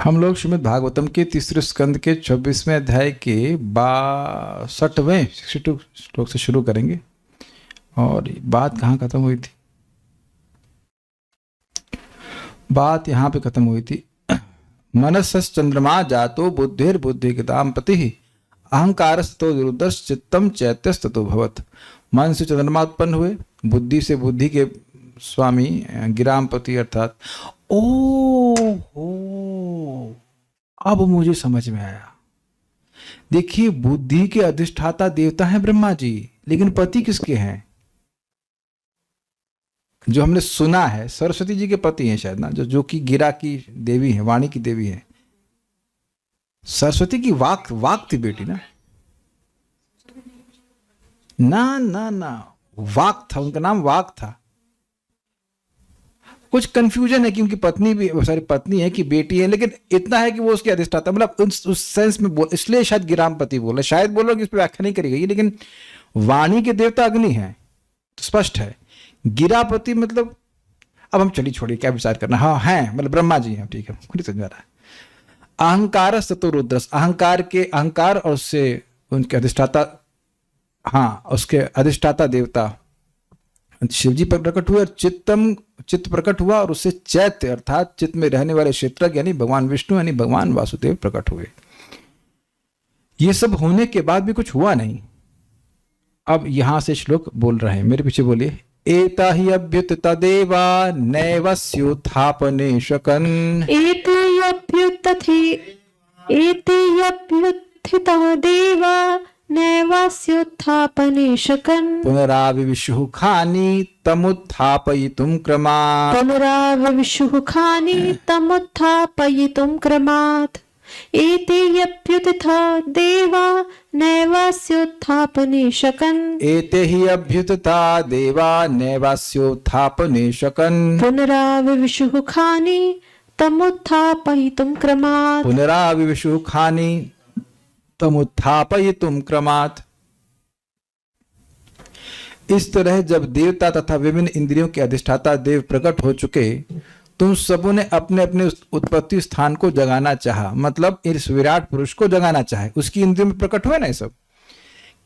हम लोग श्रीमद् भागवतम के तीसरे स्कंद के 26वें अध्याय के 62वें 62 श्लोक से शुरू करेंगे। और बात कहाँ खत्म हुई थी? बात यहाँ पे खत्म हुई थी। मनसस चंद्रमा जातो बुद्धिर बुद्धिगताम पति अहंकारस्तो रुद्रश्च चित्तम चैत्यस्ततो भवत। मन से चंद्रमा उत्पन्न हुए, बुद्धि से बुद्धि के स्वामी गिरामपति अर्थात हो, अब मुझे समझ में आया। देखिए, बुद्धि के अधिष्ठाता देवता हैं ब्रह्मा जी, लेकिन पति किसके हैं? जो हमने सुना है सरस्वती जी के पति हैं शायद ना, जो कि गिरा की देवी है, वाणी की देवी है। सरस्वती की वाक थी बेटी ना, ना ना ना वाक था, उनका नाम वाक था। कुछ कंफ्यूजन है कि उनकी पत्नी भी पत्नी है कि बेटी है, लेकिन इतना है कि वो उसके अधिष्ठाता, मतलब उस सेंस में बोल, इसलिए शायद गिरामपति बोले, शायद बोलो कि इस पर व्याख्या नहीं करी गई, लेकिन वाणी के देवता अग्नि है तो स्पष्ट है। गिरापति मतलब, अब हम चलिए छोड़िए क्या विचार करना। हाँ हैं, मतलब ब्रह्मा जी हैं, ठीक है, खुद समझ रहा है। अहंकार सतो रुद्रस, अहंकार और उससे उनके अधिष्ठाता, हाँ उसके अधिष्ठाता देवता शिव जी पर प्रकट हुए, और चित्त प्रकट हुआ, और उससे चैत्य अर्थात चित्त में रहने वाले क्षेत्रज्ञ यानी भगवान विष्णु यानी भगवान वासुदेव प्रकट हुए। ये सब होने के बाद भी कुछ हुआ नहीं। अब यहां से श्लोक बोल रहे हैं, मेरे पीछे बोलिए। एता हि अभ्युत्थिता देवा नैवस्योत्थापने शकन्। एतेऽप्युत्थिता देवा नैवास्योत्थापने शकन्। पुनराविविशुः खानि तमुत्थापयितुं क्रमात्। पुनराविविशुः खानि तमुत्थापयितुं क्रमात्। एतेऽप्युत्थिता देवा नैवास्योत्थापने शकन्। एते हि अभ्युत्थिता देवा नैवास्योत्थापने शकन्। पुनराविविशुः खानि तमुत्थापयितुं क्रमात्। पुनराविविशुः खानि तमुत्थापयितुं क्रमात्। इस तरह जब देवता तथा विभिन्न इंद्रियों के अधिष्ठाता देव प्रकट हो चुके, तुम सबों ने अपने अपने उत्पत्ति स्थान को जगाना चाहा, मतलब इस विराट पुरुष को जगाना चाहे। उसकी इंद्रियों में प्रकट हुए ना ये सब,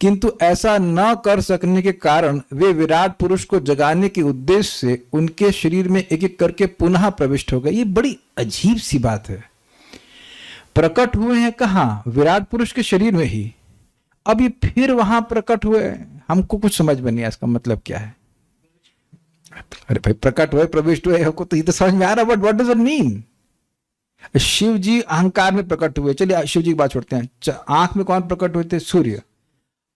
किंतु ऐसा न कर सकने के कारण वे विराट पुरुष को जगाने के उद्देश्य से उनके शरीर में एक एक करके पुनः प्रविष्ट हो गए। ये बड़ी अजीब सी बात है। प्रकट हुए हैं कहाँ? विराट पुरुष के शरीर में ही। अब ये फिर वहां प्रकट हुए, हमको कुछ समझ में नहीं आया इसका मतलब क्या है। अरे भाई, प्रकट हुए प्रविष्ट हुए हमको तो ये तो समझ में आ रहा, but what does it mean? Shiv ji अहंकार में प्रकट हुए, चलिए शिव जी की बात छोड़ते हैं। आंख में कौन प्रकट हुए थे? सूर्य।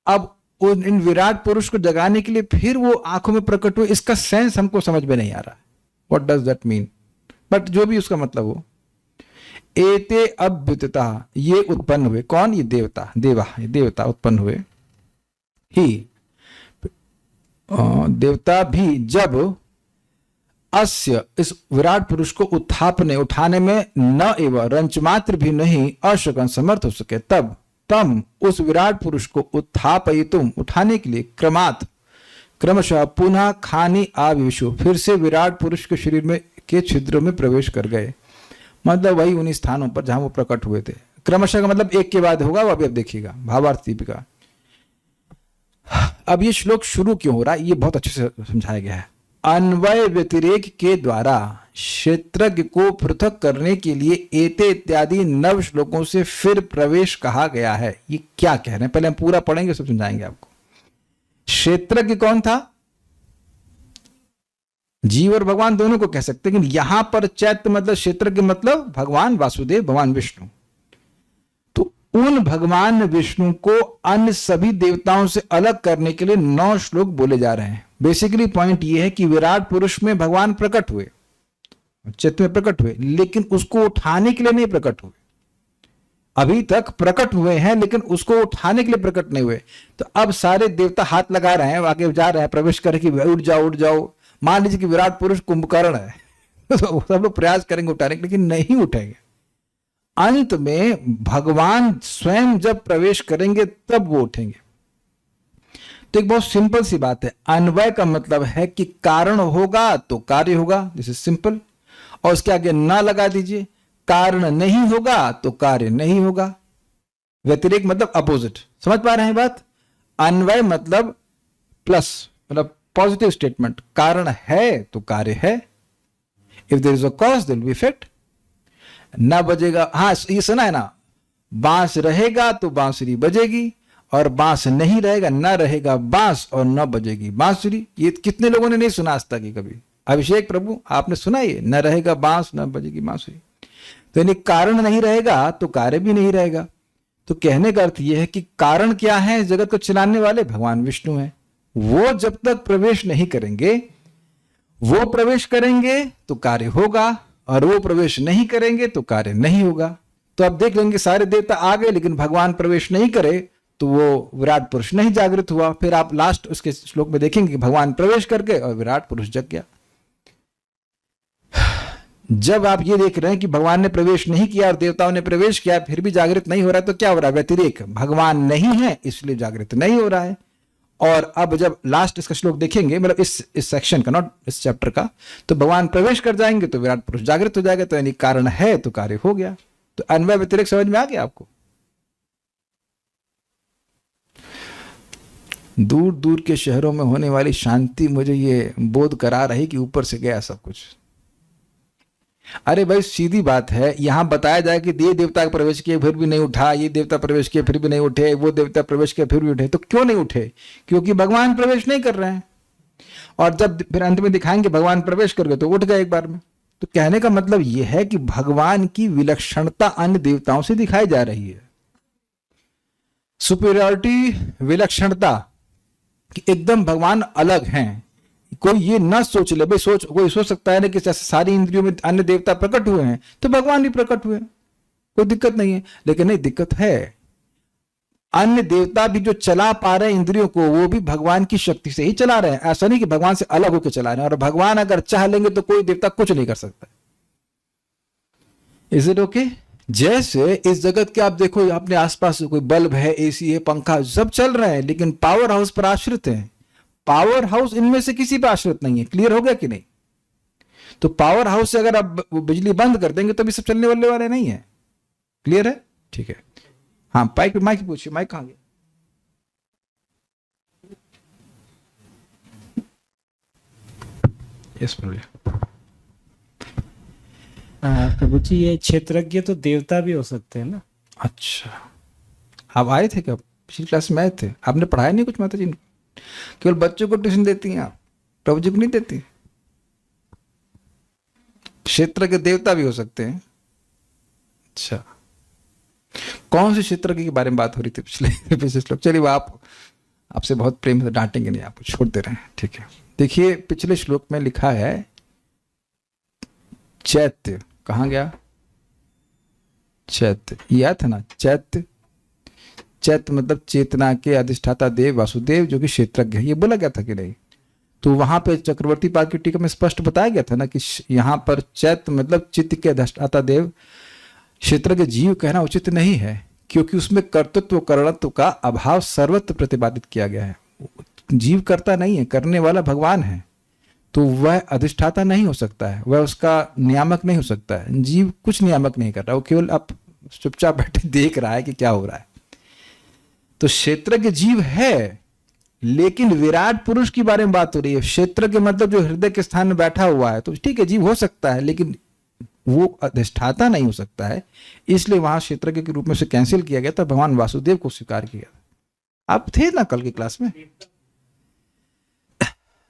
अब इन विराट पुरुष को जगाने के लिए फिर वो आंखों में प्रकट हुए, इसका सेंस हमको समझ में नहीं आ रहा। What does that mean? But जो भी उसका मतलब हो। एते अभ्युत्थिता, ये उत्पन्न हुए। कौन? ये देवता, ये देवता उत्पन्न हुए ही। देवता भी जब अस्य इस विराट पुरुष को उठाने में न एवं रंच मात्र भी नहीं अशकन समर्थ हो सके, तब तम उस विराट पुरुष को उत्थापयितुम उठाने के लिए क्रमशः पुनः खानी आविशु, फिर से विराट पुरुष के शरीर में के छिद्रों में प्रवेश कर गए। मतलब वही उन्हीं स्थानों पर जहां वो प्रकट हुए थे। क्रमशः का मतलब एक के बाद होगा, वो अभी अब देखिएगा भावार्थ दीपिका। अब ये श्लोक शुरू क्यों हो रहा है, ये बहुत अच्छे से समझाया गया है। अन्वय व्यतिरेक के द्वारा क्षेत्रज्ञ को पृथक करने के लिए एते इत्यादि 9 श्लोकों से फिर प्रवेश कहा गया है। ये क्या कह रहे हैं, पहले हम पूरा पढ़ेंगे, सब समझाएंगे आपको। क्षेत्रज्ञ कौन था? जीव और भगवान दोनों को कह सकते हैं, लेकिन यहां पर चैत्य मतलब क्षेत्रज्ञ मतलब भगवान वासुदेव, भगवान विष्णु। तो उन भगवान विष्णु को अन्य सभी देवताओं से अलग करने के लिए 9 श्लोक बोले जा रहे हैं। बेसिकली पॉइंट ये है कि विराट पुरुष में भगवान प्रकट हुए, चित्त में प्रकट हुए, लेकिन उसको उठाने के लिए नहीं प्रकट हुए। अभी तक प्रकट हुए हैं लेकिन उसको उठाने के लिए प्रकट नहीं हुए। तो अब सारे देवता हाथ लगा रहे हैं, आगे जा रहे हैं, प्रवेश करके उठ जाओ उठ जाओ। मान लीजिए कि विराट पुरुष कुंभकर्ण है तो सब लोग प्रयास करेंगे उठाने के, लेकिन नहीं उठेंगे। अंत में भगवान स्वयं जब प्रवेश करेंगे तब वो उठेंगे। तो एक बहुत सिंपल सी बात है। अन्वय का मतलब है कि कारण होगा तो कार्य होगा, दिस इज सिंपल। और उसके आगे ना लगा दीजिए, कारण नहीं होगा तो कार्य नहीं होगा। व्यतिरेक मतलब अपोजिट। समझ पा रहे हैं बात? अन्वय मतलब प्लस, मतलब पॉजिटिव स्टेटमेंट। कारण है तो कार्य है। If there is a cause there will be effect. ना बजेगा, हाँ ये सुना है ना, बांस रहेगा तो बांसुरी बजेगी, और बांस नहीं रहेगा, ना रहेगा बांस और न बजेगी बांसुरी। ये कितने लोगों ने नहीं सुना आज तक कभी? अभिषेक प्रभु आपने सुना ये, न रहेगा बांस न बजेगी बांसुरी। तो यानी कारण नहीं रहेगा तो कार्य भी नहीं रहेगा। तो कहने का अर्थ यह है कि कारण क्या है? जगत को चलाने वाले भगवान विष्णु हैं। वो जब तक प्रवेश नहीं करेंगे, वो प्रवेश करेंगे तो कार्य होगा, और वो प्रवेश नहीं करेंगे तो कार्य नहीं होगा। तो आप देख लेंगे सारे देवता आ गए लेकिन भगवान प्रवेश नहीं करे तो वो विराट पुरुष नहीं जागृत हुआ। फिर आप लास्ट उसके श्लोक में देखेंगे कि भगवान प्रवेश कर गए और विराट पुरुष जग गया। जब आप ये देख रहे हैं कि भगवान ने प्रवेश नहीं किया और देवताओं ने प्रवेश किया फिर भी जागृत नहीं हो रहा है, तो क्या हो रहा है? व्यतिरेक। भगवान नहीं है इसलिए जागृत नहीं हो रहा है। और अब जब लास्ट इसका श्लोक देखेंगे, मतलब इस सेक्शन का, नॉट इस चैप्टर का, तो भगवान प्रवेश कर जाएंगे तो विराट पुरुष जागृत हो जाएगा। तो यानी कारण है तो कार्य हो गया। तो अन्वय व्यतिरेक समझ में आ गया आपको? दूर दूर के शहरों में होने वाली शांति मुझे ये बोध करा रही कि ऊपर से गया सब कुछ। अरे भाई सीधी बात है, यहां बताया जाए कि ये देवता प्रवेश किए फिर भी नहीं उठा, ये देवता प्रवेश किए फिर भी नहीं उठे, वो देवता प्रवेश किए फिर भी उठे। तो क्यों नहीं उठे? क्योंकि भगवान प्रवेश नहीं कर रहे हैं। और जब फिर अंत में दिखाएंगे भगवान प्रवेश कर गए तो उठ गए एक बार में। तो कहने का मतलब यह है कि भगवान की विलक्षणता अन्य देवताओं से दिखाई जा रही है। सुपीरियरिटी, विलक्षणता, कि एकदम भगवान अलग हैं। कोई ये ना सोच ले भाई, कोई सोच सकता है ना कि जैसे सारी इंद्रियों में अन्य देवता प्रकट हुए हैं तो भगवान भी प्रकट हुए, कोई दिक्कत नहीं है। लेकिन नहीं, दिक्कत है। अन्य देवता भी जो चला पा रहे हैं इंद्रियों को, वो भी भगवान की शक्ति से ही चला रहे हैं। ऐसा नहीं कि भगवान से अलग होकर चला रहे हैं। और भगवान अगर चाह लेंगे तो कोई देवता कुछ नहीं कर सकता। Is it okay? जैसे इस जगत के आप देखो, अपने आसपास कोई बल्ब है, एसी है, पंखा, सब चल रहे हैं लेकिन पावर हाउस पर आश्रित हैं। पावर हाउस इनमें से किसी पर आश्रित नहीं है। क्लियर हो गया कि नहीं? तो पावर हाउस से अगर आप बिजली बंद कर देंगे तो भी सब चलने वाले नहीं है। क्लियर है? ठीक है। हाँ, माइक पूछिए। माइक कहां गया? यस प्रभु। प्रभु जी, ये क्षेत्रज्ञ तो देवता भी हो सकते हैं ना? अच्छा, आप आए थे क्या? पिछली क्लास में आए थे? आपने पढ़ाया नहीं कुछ माता जी? केवल बच्चों को ट्यूशन देती हैं आप, प्रभु जी को नहीं देती? क्षेत्र के देवता भी हो सकते हैं। अच्छा, कौन से क्षेत्र के बारे में बात हो रही थी पिछले श्लोक? चलिए, आपसे बहुत प्रेम से डांटेंगे नहीं, आपको छोड़ दे रहे हैं। ठीक है, देखिए पिछले श्लोक में लिखा है चैत्य। कहां गया चैत्य? याद था ना? चैत्य मतलब चेतना के अधिष्ठाता देव वासुदेव, जो कि क्षेत्रज्ञ है। ये बोला गया था कि नहीं? तो वहां पे चक्रवर्ती पाद की टीका में स्पष्ट बताया गया था ना कि यहां पर चैत्य मतलब चित्त के अधिष्ठाता देव, क्षेत्रज्ञ जीव कहना उचित नहीं है, क्योंकि उसमें कर्तृत्व करणत्व का अभाव सर्वत्र प्रतिपादित किया गया है। जीव करता नहीं है, करने वाला भगवान है। तो वह अधिष्ठाता नहीं हो सकता है, वह उसका नियामक नहीं हो सकता है। जीव कुछ नियामक नहीं कर रहा, वो केवल अब चुपचाप बैठे देख रहा है कि क्या हो रहा है। तो क्षेत्रज्ञ जीव है, लेकिन विराट पुरुष की बारे में बात हो रही है। क्षेत्रज्ञ मतलब जो हृदय के स्थान में बैठा हुआ है। तो ठीक है, जीव हो सकता है लेकिन वो अधिष्ठाता नहीं हो सकता है, इसलिए वहां क्षेत्रज्ञ के रूप में से कैंसिल किया गया था। भगवान वासुदेव को स्वीकार किया। आप थे ना कल की क्लास में?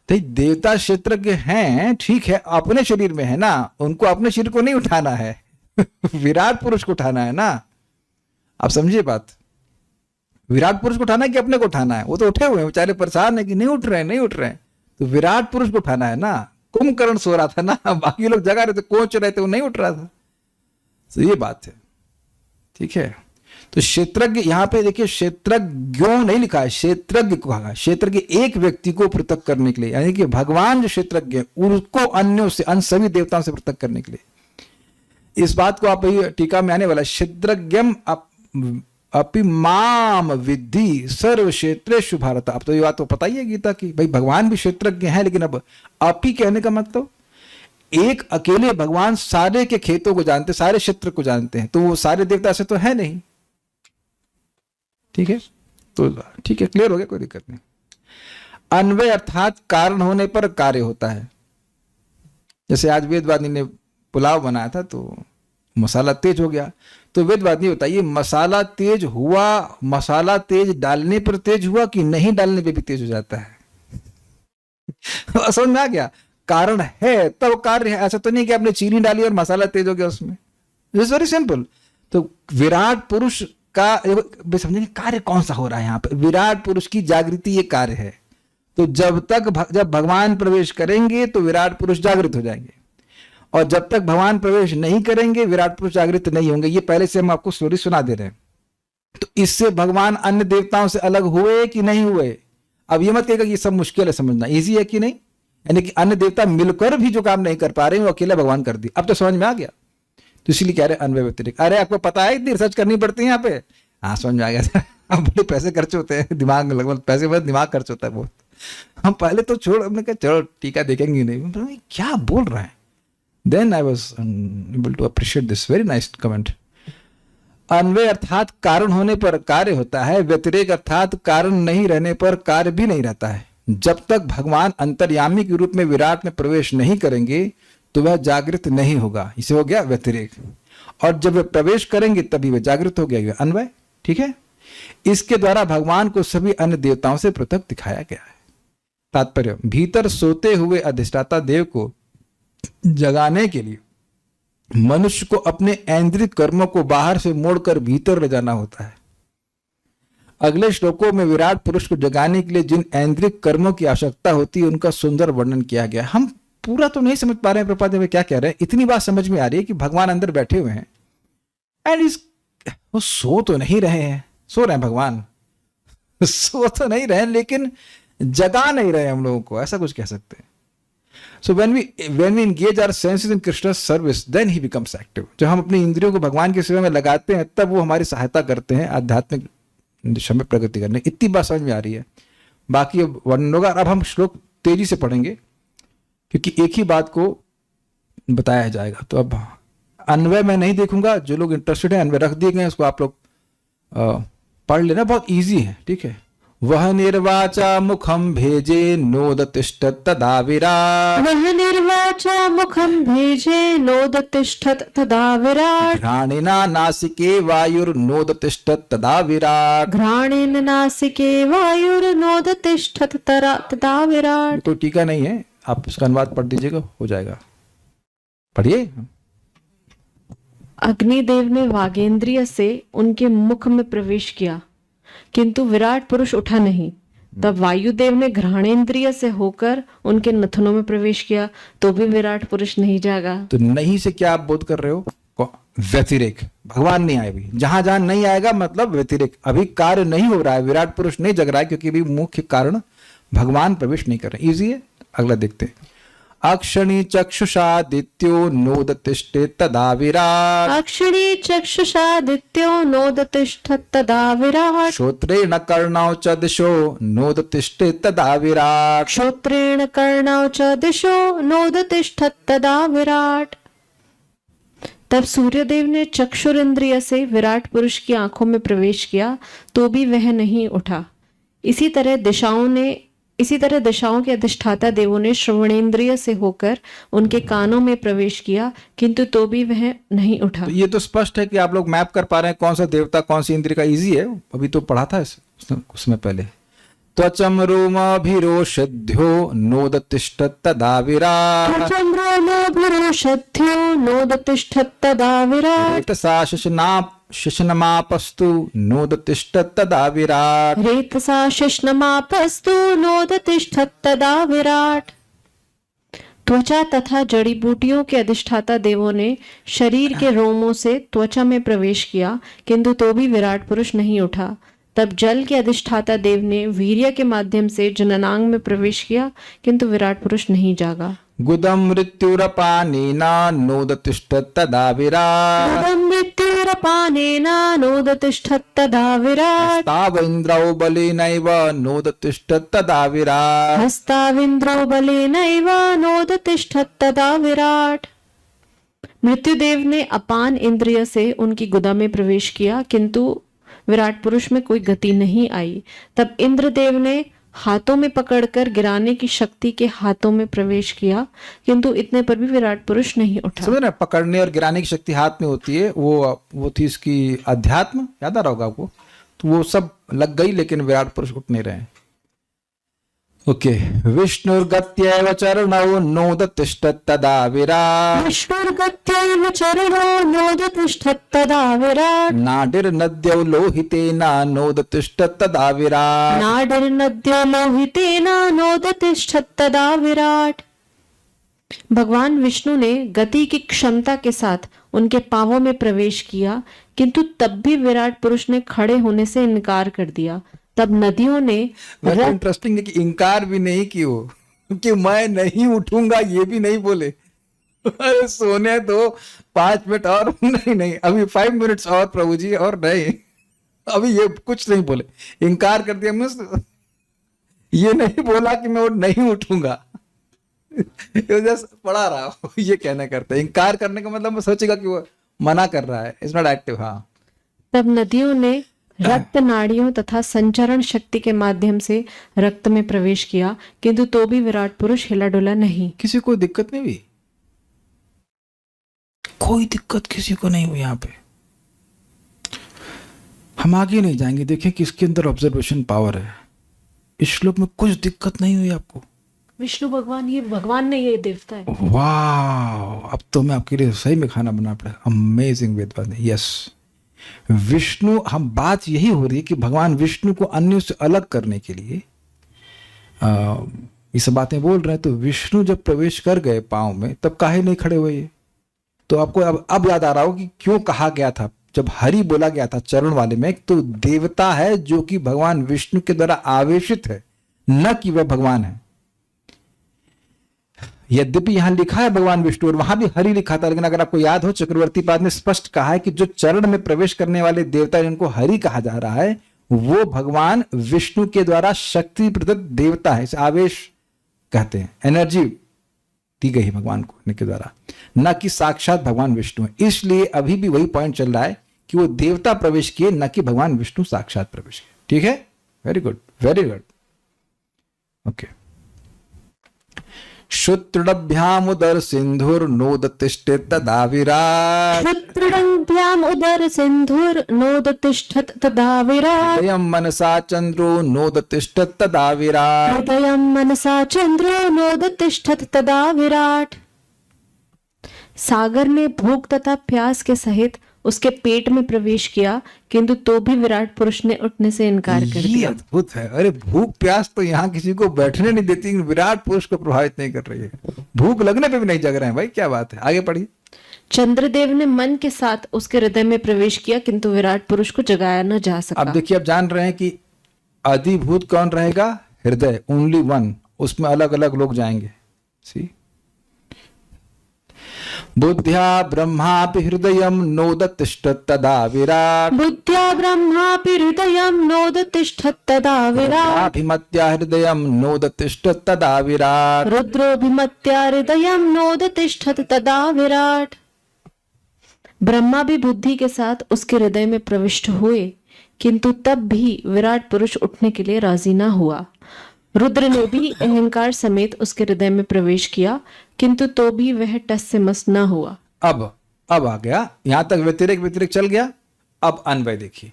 देवता क्षेत्रज्ञ हैं, ठीक है, अपने शरीर में है ना, उनको अपने शरीर को नहीं उठाना है विराट पुरुष को उठाना है ना। आप समझिए बात, विराट पुरुष को उठाना है कि अपने को उठाना है? वो तो उठे हुए हैं, बेचारे परेशान है कि नहीं उठ रहे हैं। तो विराट पुरुष को उठाना है ना। कुंभकर्ण सो रहा था ना, बाकी लोग जगा रहे थे, कोच रहे थे, वो नहीं उठ रहा था। तो ये बात है, ठीक है। तो क्षेत्रज्ञ यहां पे देखिए, क्षेत्रज्ञों नहीं लिखा है, क्षेत्रज्ञ को कहा। क्षेत्रज्ञ एक व्यक्ति को पृथक करने के लिए, यानी कि भगवान जो क्षेत्रज्ञ है उसको अन्यों से, अन्य सभी देवताओं से पृथक करने के लिए। इस बात को आप टीका में आने वाला, क्षेत्रज्ञम अपि माम विद्धि सर्व क्षेत्रेषु भारत। अब तो ये बात तो पता ही है गीता की, भाई भगवान भी क्षेत्रज्ञ है, लेकिन अब अपि कहने का मतलब एक अकेले भगवान सारे के खेतों को जानते, सारे क्षेत्र को जानते हैं, तो वो सारे देवता ऐसे तो है नहीं। ठीक है, तो ठीक है, क्लियर हो गया, कोई दिक्कत नहीं। अन्वय अर्थात कारण होने पर कार्य होता है। जैसे आज वेदवादी ने पुलाव बनाया था तो मसाला तेज हो गया, तो वेदवादी बताइए मसाला तेज हुआ, मसाला तेज डालने पर तेज हुआ कि नहीं डालने पे भी तेज हो जाता है? समझ में आ गया? कारण है तब कार्य है। ऐसा तो नहीं कि आपने चीनी डाली और मसाला तेज हो गया उसमें। It's very simple. तो विराट पुरुष का समझेंगे कार्य कौन सा हो रहा है यहाँ पे। विराट पुरुष की जागृति ये कार्य है। तो जब भगवान प्रवेश करेंगे तो विराट पुरुष जागृत हो जाएंगे, और जब तक भगवान प्रवेश नहीं करेंगे विराट पुरुष जागृत नहीं होंगे। ये पहले से हम आपको स्टोरी सुना दे रहे हैं। तो इससे भगवान अन्य देवताओं से अलग हुए कि नहीं हुए? अब ये मत कहेगा कि ये सब मुश्किल है समझना, इजी है कि नहीं। यानी कि अन्य देवता मिलकर भी जो काम नहीं कर पा रहे हैं वो अकेला भगवान कर दिया। अब तो समझ में आ गया। तो इसलिए कह रहे हैं अन्वय व्यतिरिक्त। अरे आपको पता है इतनी रिसर्च करनी पड़ती है यहाँ पे। हाँ समझ में आ गया। अब बड़े पैसे खर्च होते हैं, दिमाग लगभग पैसे बहुत दिमाग खर्च होता है बहुत। हम पहले तो छोड़, हमने कहा चलो टीका देखेंगे नहीं, क्या बोल रहे हैं। Then I was able to appreciate this very nice comment. अन्वय अर्थात कारण होने पर कार्य होता है, व्यतिरेक अर्थात कारण नहीं रहने पर कार्य भी नहीं रहता है। जब तक भगवान अंतर्यामी के रूप में विराट में प्रवेश नहीं करेंगे तो वह जागृत नहीं होगा। इसे हो गया व्यतिरेक। और जब वे प्रवेश करेंगे तभी वह जागृत हो गया, अन्वय। ठीक है, इसके द्वारा भगवान को सभी अन्य देवताओं से पृथक दिखाया गया है। तात्पर्य, भीतर सोते हुए अधिष्ठाता देव को जगाने के लिए मनुष्य को अपने ऐन्द्रिक कर्मों को बाहर से मोड़कर भीतर ले जाना होता है। अगले श्लोकों में विराट पुरुष को जगाने के लिए जिन ऐन्द्रिक कर्मों की आवश्यकता होती है उनका सुंदर वर्णन किया गया। हम पूरा तो नहीं समझ पा रहे हैं प्रपात में क्या कह रहे हैं। इतनी बात समझ में आ रही है कि भगवान अंदर बैठे हुए हैं एंड वो सो तो नहीं रहे हैं। सो रहे हैं भगवान, सो तो नहीं रहे लेकिन जगा नहीं रहे हम लोगों को, ऐसा कुछ कह सकते हैं। So when we engage our senses in Krishna's service, then he becomes active. जब हम अपनी इंद्रियों को भगवान की सेवा में लगाते हैं तब वो हमारी सहायता करते हैं आध्यात्मिक दिशा में प्रगति करने। इतनी बात समझ में आ रही है, बाकी अब वर्णन होगा। अब हम श्लोक तेजी से पढ़ेंगे क्योंकि एक ही बात को बताया जाएगा। तो अब अन्वय मैं नहीं देखूंगा, जो लोग इंटरेस्टेड है अन्वय रख दिए गए, उसको आप लोग पढ़ लेना, बहुत ईजी है। ठीक है, वह निर्वाचा मुखम भेजे नोदतिष्ठत् तदा विराट। वह निर्वाचा मुखम भेजे नोदतिष्ठत् तदा विराट। घ्राणेना नासिके वायुर्नोदतिष्ठत् तदा विराट। घ्राणेन नासिके वायुर्नोदतिष्ठत् तदा विराट। तो टीका नहीं है, आप इसका अनुवाद पढ़ दीजिएगा, हो जाएगा। पढ़िए। अग्निदेव ने वागेंद्रिय से उनके मुख में प्रवेश किया किंतु विराट पुरुष उठा नहीं। तब वायुदेव ने घ्राणेन्द्रिय से होकर उनके नथनों में प्रवेश किया तो भी विराट पुरुष नहीं जागा। तो नहीं से क्या आप बोध कर रहे हो? व्यतिरेक। भगवान नहीं आए अभी, जहां जहां नहीं आएगा मतलब व्यतिरेक। अभी कार्य नहीं हो रहा है, विराट पुरुष नहीं जग रहा है क्योंकि अभी मुख्य कारण भगवान प्रवेश नहीं कर रहे। इजी है, अगला देखते हैं। अक्षणी चक्षुषादित्यो नोदतिष्ठेत् तदा विराट। अक्षणी चक्षुषादित्यो नोदतिष्ठत् तदा विराट। श्रोत्रेण कर्णौ च दिशो नोदतिष्ठेत् तदा विराट। श्रोत्रेण कर्णौ च दिशो नोदतिष्ठत् तदा विराट। तब सूर्यदेव ने चक्षुरेंद्रिय से विराट पुरुष की आंखों में प्रवेश किया तो भी वह नहीं उठा। इसी तरह दिशाओं के अधिष्ठाता देवों ने श्रवणेन्द्रिय से होकर उनके कानों में प्रवेश किया किंतु तो भी वह नहीं उठा। तो ये तो स्पष्ट है कि आप लोग मैप कर पा रहे हैं कौन सा देवता कौन सी इंद्रिय का। इजी है, अभी तो पढ़ा था उसमें पहले। त्वचम रोमाभिरोषध्यो नोदतिष्ठत् तदा विराट। त्वचम रोमाभिरोषध्यो नोदतिष्ठत् तदा विराट। रेतसा शिशनमापस्तु नोदतिष्ठत् तदा विराट। रेतसा शिश्नमापस्तु नोदतिष्ठत् तदा विराट। त्वचा तथा जड़ी बूटियों के अधिष्ठाता देवों ने शरीर के रोमों से त्वचा में प्रवेश किया किंतु तो भी विराट पुरुष नहीं उठा। तब जल के अधिष्ठाता देव ने वीर्य के माध्यम से जननांग में प्रवेश किया किंतु विराट पुरुष नहीं जागा। गुदम मृत्युरपानेना नोदतिष्ठत्तदा विराट् उदं मृत्युरपानेन नोदतिष्ठत्तदा विराट् तावेन्द्रौ बलेनैव नोदतिष्ठत्तदा विराट् हस्ताविन्द्रो बलेनैव नोदतिष्ठत्तदा विराट। मृत्युदेव ने अपान इंद्रिय से उनकी गुदा में प्रवेश किया, किंतु विराट पुरुष में कोई गति नहीं आई। तब इंद्रदेव ने हाथों में पकड़कर गिराने की शक्ति के हाथों में प्रवेश किया, किंतु इतने पर भी विराट पुरुष नहीं उठा। समझ रहे, पकड़ने और गिराने की शक्ति हाथ में होती है, वो थी इसकी अध्यात्म, याद आ रहा होगा आपको। तो वो सब लग गई, लेकिन विराट पुरुष उठ नहीं रहे। ओके, विष्णुर्गत्यैव चरणौ नोदतिष्ठत्तदा विराट् विष्णुर्गत्यैव चरणो नोदतिष्ठत्तदा विराट नाडिर्नद्यौ लोहितेन नोदतिष्ठत्तदा विराट् नाडिर्नद्यो लोहितेन नोदतिष्ठत्तदा विराट। भगवान विष्णु ने गति की क्षमता के साथ उनके पांवों में प्रवेश किया, किंतु तब भी विराट पुरुष ने खड़े होने से इनकार कर दिया। तब नदियों ने इंटरेस्टिंग है कि इनकार भी नहीं की वो, कि मैं नहीं उठूंगा ये भी नहीं बोले। अरे सोने दो 5 मिनट और, नहीं अभी 5 मिनट्स और प्रभु जी, और नहीं अभी ये कुछ नहीं बोले, इनकार कर दिया। मैं ये नहीं बोला कि मैं नहीं उठूंगा, जस्ट पढ़ा रहा हूँ। ये कहना करते हैं, इनकार करने का मतलब मैं सोचेगा कि वो मना कर रहा है, इट्स नॉट एक्टिव। हाँ, तब नदियों ने रक्त नाड़ियों तथा संचरण शक्ति के माध्यम से रक्त में प्रवेश किया, किंतु तो भी विराट पुरुष हिला डुला नहीं। किसी को दिक्कत नहीं हुई, कोई दिक्कत किसी को नहीं हुई। यहाँ पे हम आगे नहीं जाएंगे, देखें कि इसके अंदर ऑब्जर्वेशन पावर है। इस श्लोक में कुछ दिक्कत नहीं हुई आपको। विष्णु भगवान, ये भगवान नहीं, ये देवता है। वाह, अब तो मैं आपके लिए सही में खाना बना पड़ेगा। अमेजिंग वेदवाद। यस, विष्णु, हम बात यही हो रही है कि भगवान विष्णु को अन्यों से अलग करने के लिए ये सब बातें बोल रहे हैं। तो विष्णु जब प्रवेश कर गए पांव में, तब काहे नहीं खड़े हुए ये? तो आपको अब याद आ रहा हो कि क्यों कहा गया था, जब हरि बोला गया था चरण वाले में, तो देवता है जो कि भगवान विष्णु के द्वारा आवेशित है, न कि वह भगवान है। यद्यपि यहां लिखा है भगवान विष्णु और वहां भी हरि लिखा था, लेकिन अगर आपको याद हो, चक्रवर्ती पाद ने स्पष्ट कहा है कि जो चरण में प्रवेश करने वाले देवता जिनको हरि कहा जा रहा है, वो भगवान विष्णु के द्वारा शक्ति प्रदत्त देवता है। इसे आवेश कहते हैं, एनर्जी दी गई है भगवान को के द्वारा, न कि साक्षात भगवान विष्णु है। इसलिए अभी भी वही पॉइंट चल रहा है कि वो देवता प्रवेश किए, न कि भगवान विष्णु साक्षात प्रवेश किए। ठीक है, very good, very good. Okay, शुत्रभ्याम उदर सिंधुर नोदतिष्ठत् तदा विराट् शुत्रभ्याम उदर सिंधुर नोदतिष्ठत् तदा विराट् हृदयं मनसा चंद्रो नोदतिष्ठत् तदा विराट् हृदयं मनसा चंद्रो नोदतिष्ठत् तदा विराट। सागर ने भूख तथा प्यास के सहित उसके पेट में प्रवेश किया, किंतु तो भी विराट पुरुष ने उठने से इनकार कर ये दिया। अद्भुत है। अरे भूख प्यास तो यहाँ किसी को बैठने नहीं देती, विराट पुरुष को प्रभावित नहीं कर रही है। भूख लगने पे भी नहीं जग रहे हैं भाई, क्या बात है। आगे पढ़िए। चंद्रदेव ने मन के साथ उसके हृदय में प्रवेश किया, किंतु विराट पुरुष को जगाया न जा सका। अब देखिए, अब जान रहे हैं कि अधिभूत कौन रहेगा? हृदय, ओनली वन। उसमें अलग अलग लोग जाएंगे। सी, बुद्ध्या ब्रह्मापि हृदयं नोदतिष्ठत् तदा विराट् बुद्ध्या ब्रह्मापि हृदयं नोदतिष्ठत् तदा विराट् अभिमत्या हृदयं नोदतिष्ठत् तदा विराट् रुद्रोभिमत्या हृदयं नोदतिष्ठत् तदा विराट। ब्रह्मा भी बुद्धि के साथ उसके हृदय में प्रविष्ट हुए, किंतु तब भी विराट पुरुष उठने के लिए राजी न हुआ। रुद्र ने भी अहंकार समेत उसके हृदय में प्रवेश किया, किंतु तो भी वह टस से मस न हुआ। अब आ गया, यहां तक व्यतिरेक चल गया। अब अन्वय देखिए।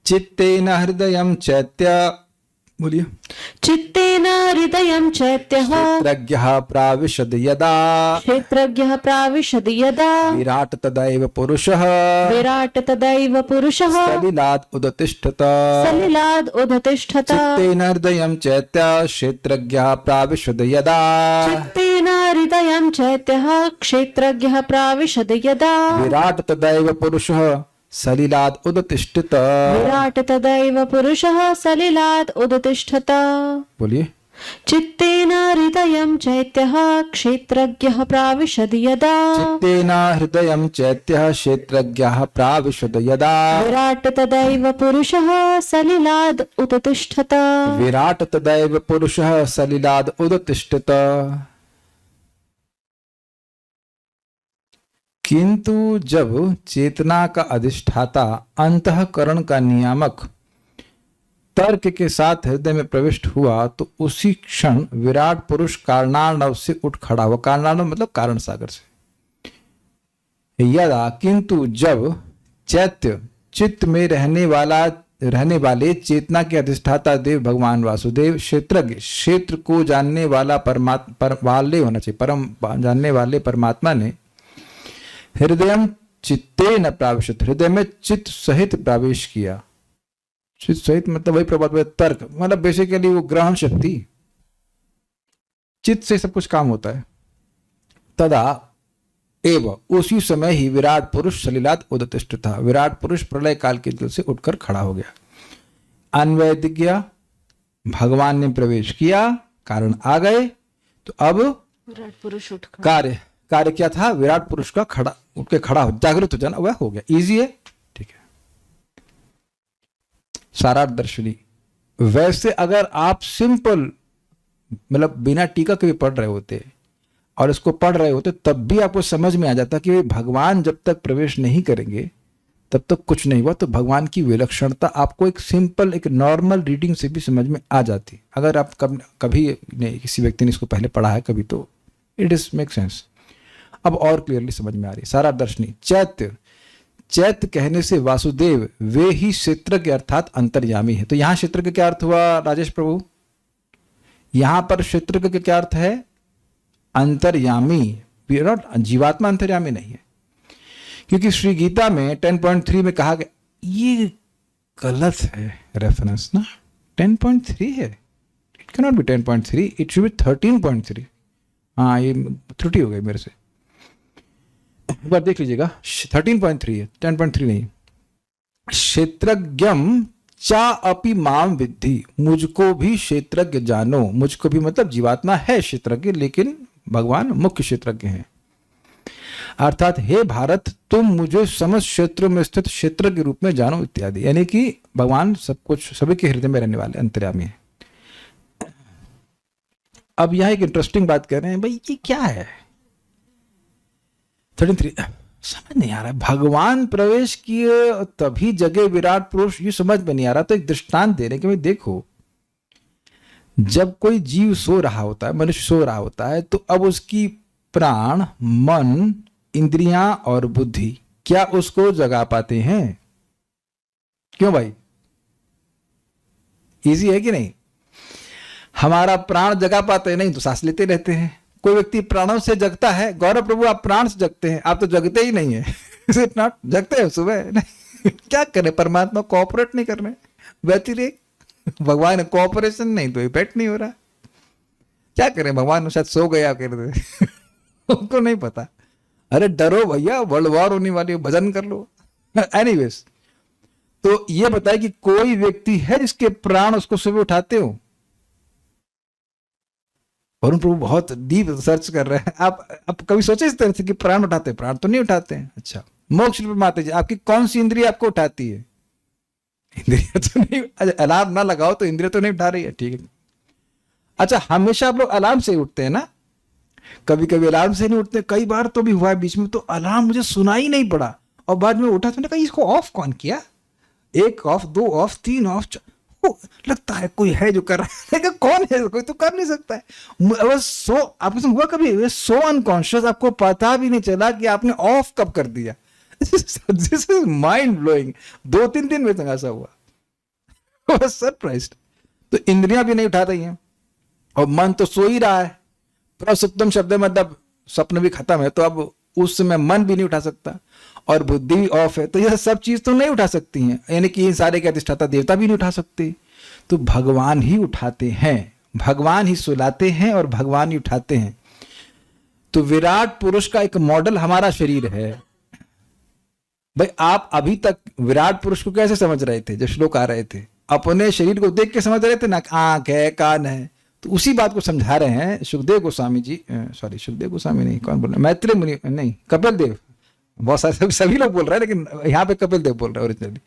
चित्तेन हृदयं चैत्य, बोलिए। चित्तेन हृदयं चैत्यः क्षेत्रज्ञः प्राविशद यदा क्षेत्रज्ञः प्राविशद यदा विराट तदैव पुरुषः विराट तदैव पुरुषः सलिलात् उदतिष्ठत सलिलाद् उदतिष्ठत। चित्तेन हृदयं चैत्य क्षेत्रज्ञः प्राविशद यदा चित्तेन हृदयं चैत्यः क्षेत्रज्ञः प्राविशद यदा विराट तदैव पुरुषः सलिलात् उदतिष्ठत। विराट तदैव पुरुषः सलिलाद् उदतिष्ठत। बोलिए। चित्तेन हृदयं चैत्यः क्षेत्रज्ञः प्राविशति यदा चित्तेन हृदयं चैत्यः क्षेत्रज्ञः प्राविशद यदा विराट तदैव पुरुषः सलिलाद उत्तिष्ठत। विराट तदैव पुरुषः सलिलाद उदतिष्ठत। किंतु जब चेतना का अधिष्ठाता अंतःकरण का नियामक तर्क के साथ हृदय में प्रविष्ट हुआ तो उसी क्षण विराट पुरुष कारणार्णव से उठ खड़ा हुआ। कारणार्णव मतलब कारण सागर से। यदा किंतु जब चैत्य चित्त में रहने वाले चेतना के अधिष्ठाता देव भगवान वासुदेव क्षेत्रज्ञ क्षेत्र को जानने वाला वाले होना चाहिए परम जानने वाले परमात्मा ने हृदय चित्ते न प्राविशत हृदय में चित्त सहित प्रवेश किया। चित्त सहित मतलब वही प्रभात तर्क मतलब बेसिकली वो ग्रहण शक्ति चित्त से सब कुछ काम होता है। तदा एवं उसी समय ही विराट पुरुष सलिलात उदतिष्ठ था। विराट पुरुष प्रलय काल के जल से उठकर खड़ा हो गया। अन्वैदिज्ञ भगवान ने प्रवेश किया कारण आ गए तो अब विराट पुरुष उठ कार्य क्या था? विराट पुरुष का खड़ा उठ के खड़ा हो जागृत हो जाना वह हो गया। इजी है, ठीक है। सारार्थ दर्शनी। वैसे अगर आप सिंपल मतलब बिना टीका के भी पढ़ रहे होते और इसको पढ़ रहे होते तब भी आपको समझ में आ जाता कि भगवान जब तक प्रवेश नहीं करेंगे तब तक कुछ नहीं हुआ। तो भगवान की विलक्षणता आपको एक सिंपल एक नॉर्मल रीडिंग से भी समझ में आ जाती। अगर आप कभी नहीं किसी व्यक्ति ने इसको पहले पढ़ा है कभी तो इट इज मेक सेंस। अब और क्लियरली समझ में आ रही। सारा दर्शनी। चैत्य कहने से वासुदेव वे ही क्षेत्रज्ञ अर्थात अंतर्यामी है। तो यहां क्षेत्रज्ञ क्या अर्थ हुआ राजेश प्रभु? यहां पर क्षेत्रज्ञ का क्या अर्थ है? अंतर्यामी। जीवात्मा अंतर्यामी नहीं है, क्योंकि श्री गीता में 10.3 में कहा गया, ये गलत है रेफरेंस ना, 10.3 है। It can not be 10.3, it should be 13.3। हाँ ये त्रुटि हो गई मेरे से, एक बार देख लीजिएगा। 13.3 है, 10.3 नहीं। क्षेत्रज्ञम चा अपि माम विद्धि, मुझको भी क्षेत्रज्ञ जानो। मुझको भी मतलब जीवात्मा है क्षेत्रज्ञ, लेकिन भगवान मुख्य क्षेत्रज्ञ हैं। अर्थात हे भारत तुम मुझे समस्त क्षेत्रों में स्थित क्षेत्र के रूप में जानो इत्यादि। यानी कि भगवान सब कुछ सभी के हृदय में रहने वाले अंतर्यामी है। अब यह एक इंटरेस्टिंग बात कर रहे हैं, भाई ये क्या है 33 समझ नहीं आ रहा है। भगवान प्रवेश किए तभी जगे विराट पुरुष, ये समझ में नहीं आ रहा। तो एक दृष्टांत दे रहे कि भाई देखो, जब कोई जीव सो रहा होता है, मनुष्य सो रहा होता है, तो अब उसकी प्राण, मन, इंद्रियां और बुद्धि क्या उसको जगा पाते हैं? क्यों भाई? इजी है कि नहीं? हमारा प्राण जगा पाते हैं? नहीं तो सांस लेते रहते हैं। कोई व्यक्ति प्राणों से जगता है। गौरव प्रभु आप प्राण से जगते हैं, आप तो जगते ही नहीं है। Is it not? जगते हैं सुबह नहीं। क्या करें, परमात्मा कोऑपरेट नहीं कर रहे, व्यतिरेक। भगवान कोऑपरेशन नहीं तो इफेक्ट नहीं हो रहा। क्या करें, भगवान शायद सो गया कर दे उनको नहीं पता। अरे डरो भैया, वर्ल्ड वॉर होने वाली है, भजन कर लो। एनीवेज, तो ये बताए कि कोई व्यक्ति है जिसके प्राण उसको सुबह उठाते हो? वरुण प्रभु बहुत डीप रिसर्च कर रहे हैं। आप कभी सोचे इस तरह से कि प्राण उठाते? प्राण तो नहीं उठाते हैं। अच्छा, मोक्ष माता जी आपकी कौन सी इंद्रिय आपको उठाती है? इंद्रिय तो नहीं, अलार्म ना लगाओ तो इंद्रिय तो नहीं उठा रही है, ठीक है। अच्छा, हमेशा आप लोग अलार्म से उठते हैं ना? कभी कभी अलार्म से नहीं उठते। कई बार तो भी हुआ है बीच में, तो अलार्म मुझे सुनाई नहीं पड़ा और बाद में उठा तो मैंने कहा इसको ऑफ कौन किया? 1 ऑफ, 2 ऑफ, 3 ऑफ। लगता है कोई है जो कर रहा है। कौन है? कोई तो कर नहीं सकता है। सो आपको हुआ कभी सो अनकॉन्शियस, आपको पता भी नहीं चला कि आपने ऑफ कब कर दिया। This is mind blowing. 2-3 दिन में ऐसा हुआ, सरप्राइज्ड। तो इंद्रियां भी नहीं उठा रही हैं और मन तो सो ही रहा है। प्रसुप्तम शब्द मतलब स्वप्न भी खत्म है, तो अब उस समय मन भी नहीं उठा सकता और बुद्धि भी ऑफ है, तो यह सब चीज तो नहीं उठा सकती हैं। यानी कि इन सारे के अधिष्ठाता देवता भी नहीं उठा सकते, तो भगवान ही उठाते हैं, भगवान ही सुलाते हैं और भगवान ही उठाते हैं। तो विराट पुरुष का एक मॉडल हमारा शरीर है। भाई आप अभी तक विराट पुरुष को कैसे समझ रहे थे? जब श्लोक आ रहे थे अपने शरीर को देख के समझ रहे थे ना, आंख है, कान है, तो उसी बात को समझा रहे हैं सुखदेव गोस्वामी जी, सॉरी सुखदेव गोस्वामी नहीं, कौन बोल रहे हैं, मैत्रेय मुनि नहीं, कपिल देव। बहुत सारे सभी लोग बोल रहे हैं, लेकिन यहाँ पे कपिल देव बोल रहे हैं ओरिजिनली।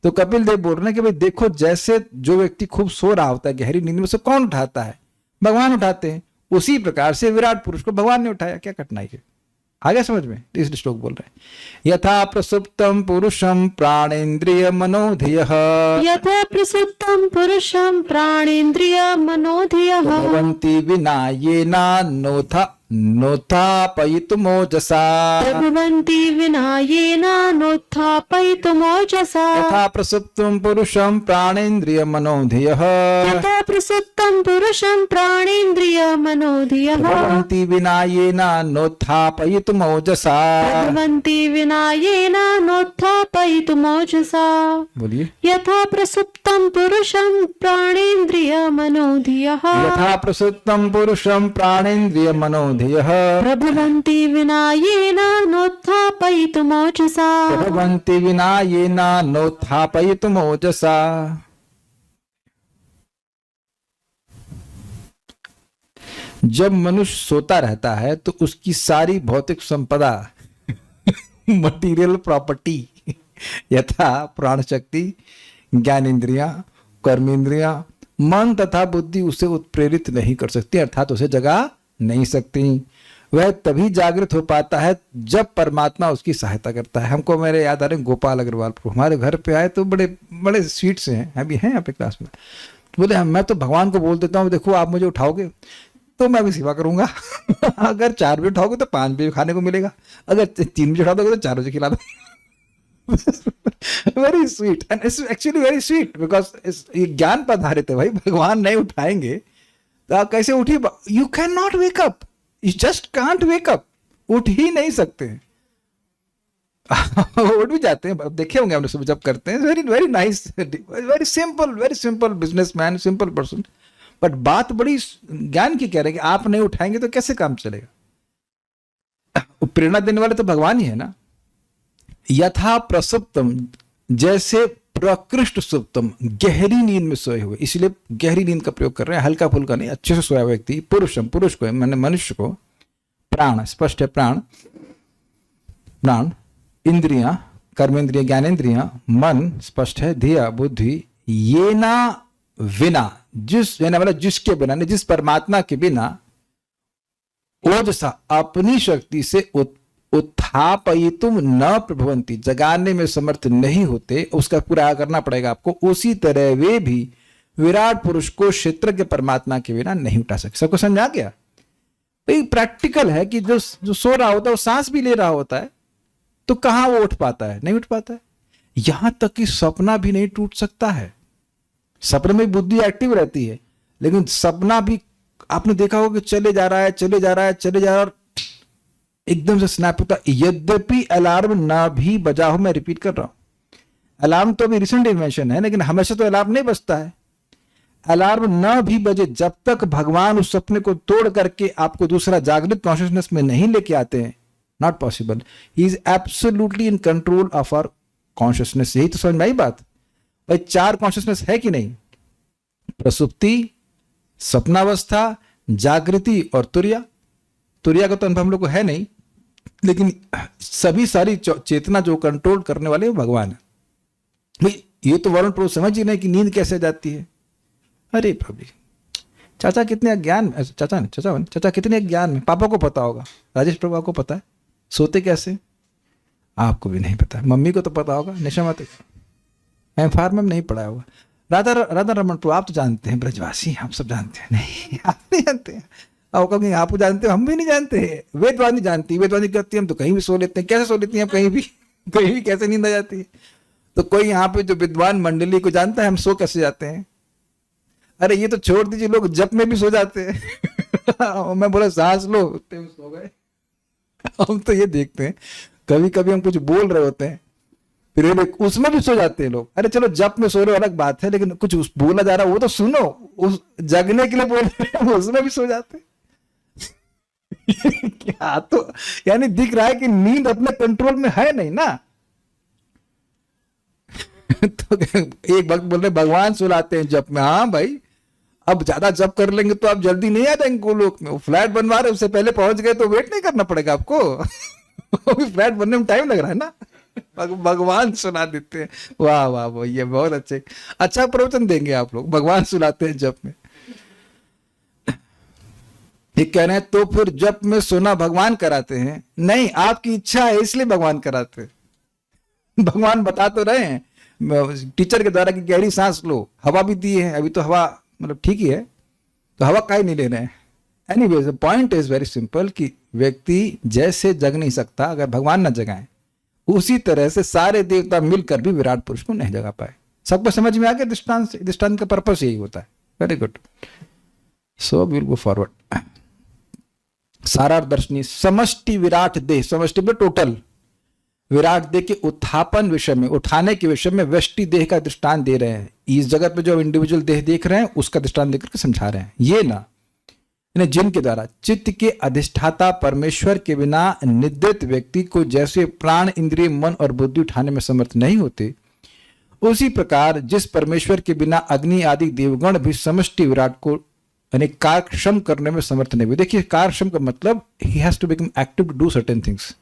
तो कपिल देव बोल रहे हैं कि भाई देखो, जैसे जो व्यक्ति खूब सो रहा होता है गहरी नींद में, उसे कौन उठाता है? भगवान उठाते हैं। उसी प्रकार से विराट पुरुष को भगवान ने उठाया, क्या कठिनाई है? आगे समझ में इस श्लोक बोल रहे हैं, यथा प्रसुप्तम पुरुषम प्राणेन्द्रिय मनोधियः यथा प्रसुप्तं पुरुषं प्राणेन्द्रिय मनोधियः भवन्ति विना येना नोत्थापयितुमोजसा भवन्ति विना येन नोत्थापयितुमोजसा यथा प्रसुप्तम पुरुषम प्राणेन्द्रिय मनोधियः यथा प्रसुप्तं पुरुषं प्राणेन्द्रिय मनोधियः भवन्ति विना येन नोत्थापयितुमोजसा। भवन्ति विना येन नोत्थापयितुमोजसा। बोलिए, यथा प्रसुप्तं पुरुषं प्राणेन्द्रिय मनोधियः यथा प्रसुप्तम पुरुषम प्राणेन्द्रिय मनोधियः प्रभवन्ति विना येन नोत्थापयितुमोजसा। भवन्ति विना येन नोत्थापयितुमोजसा। जब मनुष्य सोता रहता है तो उसकी सारी भौतिक संपदा मटीरियल प्रॉपर्टी यथा प्राण शक्ति, ज्ञानेन्द्रियां, कर्मेंद्रियां, मन तथा बुद्धि उसे उत्प्रेरित नहीं कर सकती, अर्थात उसे जगा नहीं सकती। वह तभी जागृत हो पाता है जब परमात्मा उसकी सहायता करता है। हमको मेरे याद आ रहे गोपाल अग्रवाल प्रभु हमारे घर पे आए, तो बड़े बड़े स्वीट से हैं, अभी हैं यहाँ पे क्लास में। बोले मैं तो भगवान को बोल देता हूँ, देखो आप मुझे उठाओगे तो मैं भी सेवा करूंगा अगर 4 बजे उठाओगे तो 5 बजे खाने को मिलेगा, अगर 3 बजे उठा दोगे तो 4 बजे खिला दो। Very sweet and it's actually very sweet, because ये ज्ञान पर आधारित है भाई। भगवान नहीं उठाएंगे तो आप कैसे उठिए? You can not wake up, you just can't wake up, उठ ही नहीं सकते। उठ भी जाते हैं, देखे होंगे हमने सुबह जब करते हैं, very very nice, very simple businessman, simple person. But बात बड़ी ज्ञान की कह रहे हैं कि आप नहीं उठाएंगे तो कैसे काम चलेगा? प्रेरणा देने वाले तो भगवान ही है ना। यथा प्रसुप्तम, जैसे प्रकृष्ट सुप्तम, गहरी नींद में सोए हुए, इसलिए गहरी नींद का प्रयोग कर रहे हैं, हल्का फुल्का नहीं, अच्छे से सोया हुआ व्यक्ति, पुरुषम, पुरुष को मैंने मनुष्य को, प्राण स्पष्ट है, प्राण, इंद्रियां, कर्मेंद्रियां, ज्ञानेन्द्रियां, मन स्पष्ट है, धिया बुद्धि, ये ना विना, जिस मतलब जिसके बिना, जिस परमात्मा के बिना, ओजसा अपनी शक्ति से उत्थापयितुम न प्रभवंती, जगाने में समर्थ नहीं होते, उसका पूरा करना पड़ेगा आपको। उसी तरह वे भी विराट पुरुष को क्षेत्रज्ञ परमात्मा के बिना नहीं उठा सकते। सबको समझ आ गया? भाई प्रैक्टिकल है कि जो सो रहा होता है वो सांस भी ले रहा होता है, तो कहां वो उठ पाता है? नहीं उठ पाता है। यहां तक कि सपना भी नहीं टूट सकता है। सपने में बुद्धि एक्टिव रहती है, लेकिन सपना भी आपने देखा होगा कि चले जा रहा है, एकदम से स्नैप होता। यद्यपि अलार्म ना भी बजा हो, मैं रिपीट कर रहा हूं, अलार्म तो अभी रिसेंट इन्वेंशन है, लेकिन हमेशा तो अलार्म नहीं बजता है। अलार्म ना भी बजे, जब तक भगवान उस सपने को तोड़ करके आपको दूसरा जागृत कॉन्शियसनेस में नहीं लेके आते हैं, not possible. He is absolutely in control of our consciousness. यही तो समझ में आई बात भाई। 4 कॉन्शियसनेस है कि नहीं? प्रसुप्ति, सपनावस्था, जागृति और तुर्या। तुर्या का तो अनुभव हम लोग को है नहीं, लेकिन सभी सारी चेतना जो कंट्रोल करने वाले भगवान है। भाई ये तो वरुण प्रभु समझ ही नहीं कि नींद कैसे जाती है। अरे प्रभु, चाचा कितने अज्ञान में, चाचा कितने अज्ञान में। पापा को पता होगा, राजेश प्रभु आपको पता है सोते कैसे? आपको भी नहीं पता। मम्मी को तो पता होगा, निशा माता M.Pharm में नहीं पढ़ाया होगा। राधा रमन प्रभु आप तो जानते हैं, ब्रजवासी हम सब जानते हैं। नहीं, आप नहीं जानते हैं। आप कहोगे आप जानते हो, हम भी नहीं जानते हैं। वेदवाणी जानती है, वेदवाणी कहती है हम तो कहीं भी सो लेते हैं। कैसे सो लेती हैं आप? कहीं भी कैसे नींद आ जाती है? तो कोई यहाँ पे जो विद्वान मंडली को जानता है हम सो कैसे जाते हैं? अरे ये तो छोड़ दीजिए, लोग जप में भी सो जाते हैं। मैं बोला सांस लो, सो गए। हम तो ये देखते हैं, कभी कभी हम कुछ बोल रहे होते हैं, फिर उसमें भी सो जाते हैं लोग। अरे चलो जप में सो रहे अलग बात है, लेकिन कुछ बोला जा रहा है वो तो सुनो, उस जगने के लिए बोल रहे हैं, उसमें भी सो जाते हैं। क्या तो यानी दिख रहा है कि नींद अपने कंट्रोल में है नहीं ना। तो एक वक्त बोल रहे भगवान सुलाते हैं जप में। हाँ भाई, अब ज्यादा जप कर लेंगे तो आप जल्दी नहीं आ जाएंगे गोलोक में। वो फ्लैट बनवा रहे, उससे पहले पहुंच गए तो वेट नहीं करना पड़ेगा आपको। वो भी फ्लैट बनने में टाइम लग रहा है ना। भगवान सुना देते हैं। वाह वाह वाह, ये बहुत अच्छे अच्छा प्रवचन देंगे आप लोग। भगवान सुनाते हैं जप में। ये कह रहे हैं तो फिर जप में सोना भगवान कराते हैं? नहीं, आपकी इच्छा है इसलिए भगवान कराते हैं। भगवान बता तो रहे हैं टीचर के द्वारा कि गहरी सांस लो, हवा भी दी है, अभी तो हवा मतलब ठीक ही है, तो हवा का ही नहीं ले रहे हैं। Anyways the point is very simple कि व्यक्ति जैसे जग नहीं सकता अगर भगवान न जगाएं, उसी तरह से सारे देवता मिलकर भी विराट पुरुष को नहीं जगा पाए। सबको समझ में आ गया दृष्टांत से? दृष्टांत का पर्पस यही होता है। Very good, so will go forward. सारा दर्शनी समष्टि विराट देह, समष्टि में टोटल विराट देह के उत्थापन विषय में, उठाने के विषय में व्यष्टि देह का दृष्टांत दे रहे हैं। इस जगत में जो इंडिविजुअल देह देख रहे हैं उसका दृष्टांत देकर के समझा रहे हैं। ये ना जिनके द्वारा चित्त के अधिष्ठाता परमेश्वर के बिना निद्रित व्यक्ति को जैसे प्राण इंद्रिय मन और बुद्धि उठाने में समर्थ नहीं होते, उसी प्रकार जिस परमेश्वर के बिना अग्नि आदि देवगण भी समष्टि विराट को यानी कार्यक्षम करने में समर्थ नहीं हुए। देखिए कार्यक्षम का मतलब ही has to become active to do certain things,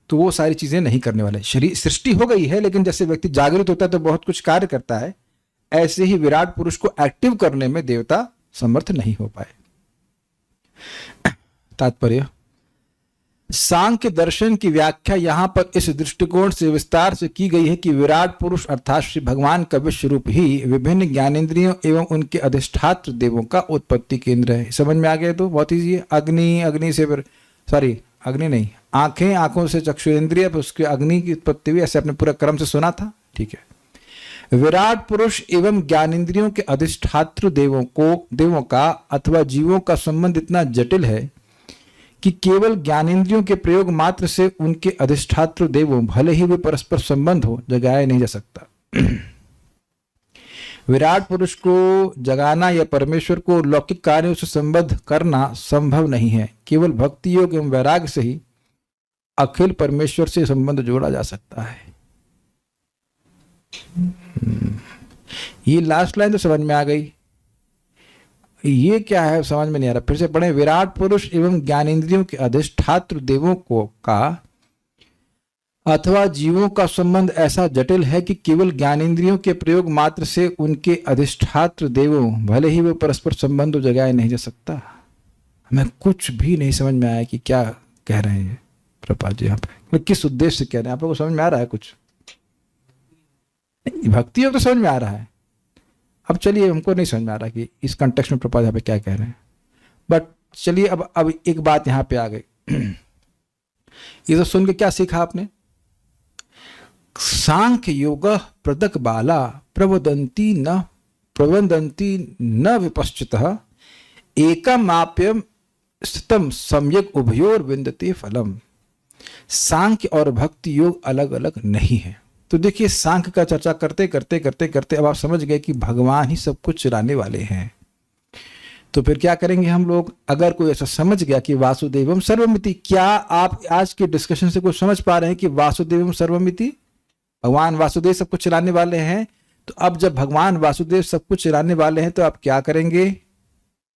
तो वो सारी चीजें नहीं करने वाले। शरीर सृष्टि हो गई है, लेकिन जैसे व्यक्ति जागृत होता है तो बहुत कुछ कार्य करता है, ऐसे ही विराट पुरुष को एक्टिव करने में देवता समर्थ नहीं हो पाए। तात्पर्य, सांख्य दर्शन की व्याख्या यहां पर इस दृष्टिकोण से विस्तार से की गई है कि विराट पुरुष अर्थात श्री भगवान का विश्व रूप ही विभिन्न ज्ञानेंद्रियों एवं उनके अधिष्ठात्र देवों का उत्पत्ति केंद्र है। समझ में आ गया? तो बहुत ईजी है। अग्नि से फिर अग्नि नहीं, आंखें, आंखों से चक्षुरेंद्रिय, उसके अग्नि की उत्पत्ति हुई, ऐसे आपने पूरा क्रम से सुना था, ठीक है। विराट पुरुष एवं ज्ञानेंद्रियों के अधिष्ठात्र देवों का अथवा जीवों का संबंध इतना जटिल है कि केवल ज्ञानेंद्रियों के प्रयोग मात्र से उनके अधिष्ठात्र देवों, भले ही वे परस्पर संबंध हो, जगाया नहीं जा सकता। विराट पुरुष को जगाना या परमेश्वर को लौकिक कार्यों से संबद्ध करना संभव नहीं है। केवल भक्ति योग एवं वैराग्य से ही अखिल परमेश्वर से संबंध जोड़ा जा सकता है। ये लास्ट लाइन तो समझ में आ गई। ये क्या है समझ में नहीं आ रहा, फिर से पढ़ें। विराट पुरुष एवं ज्ञानेंद्रियों के अधिष्ठात्र देवों का अथवा जीवों का संबंध ऐसा जटिल है कि केवल ज्ञानेंद्रियों के प्रयोग मात्र से उनके अधिष्ठात्र देवों, भले ही वे परस्पर संबंध जगाया नहीं जा सकता। हमें कुछ भी नहीं समझ में आया कि क्या कह रहे हैं प्रभुपाद जी यहाँ पे, किस उद्देश्य से कह रहे हैं। आप लोगों को समझ में आ रहा है कुछ? भक्ति योग तो समझ में आ रहा है, अब चलिए हमको नहीं समझ में आ रहा कि इस कंटेक्स्ट में प्रभुपाद यहाँ पे क्या कह रहे हैं। बट चलिए अब एक बात यहाँ पे आ गई। ये तो सुन के क्या सीखा आपने? सांख्य योग प्रदक बाला प्रवदंती न विपश्चितः एकमाप्यम स्थितम सम्यक उभयोर विन्दते फलम। सांख्य और भक्ति योग अलग अलग नहीं है। तो देखिए, सांख्य का चर्चा करते करते अब आप समझ गए कि भगवान ही सब कुछ चलाने वाले हैं। तो फिर क्या करेंगे हम लोग? अगर कोई ऐसा समझ गया कि वासुदेवम सर्वमिति, क्या आप आज के डिस्कशन से कुछ समझ पा रहे हैं कि वासुदेवम सर्वमिति, भगवान वासुदेव सब कुछ चलाने वाले हैं? तो अब जब भगवान वासुदेव सब कुछ चलाने वाले हैं तो आप क्या करेंगे?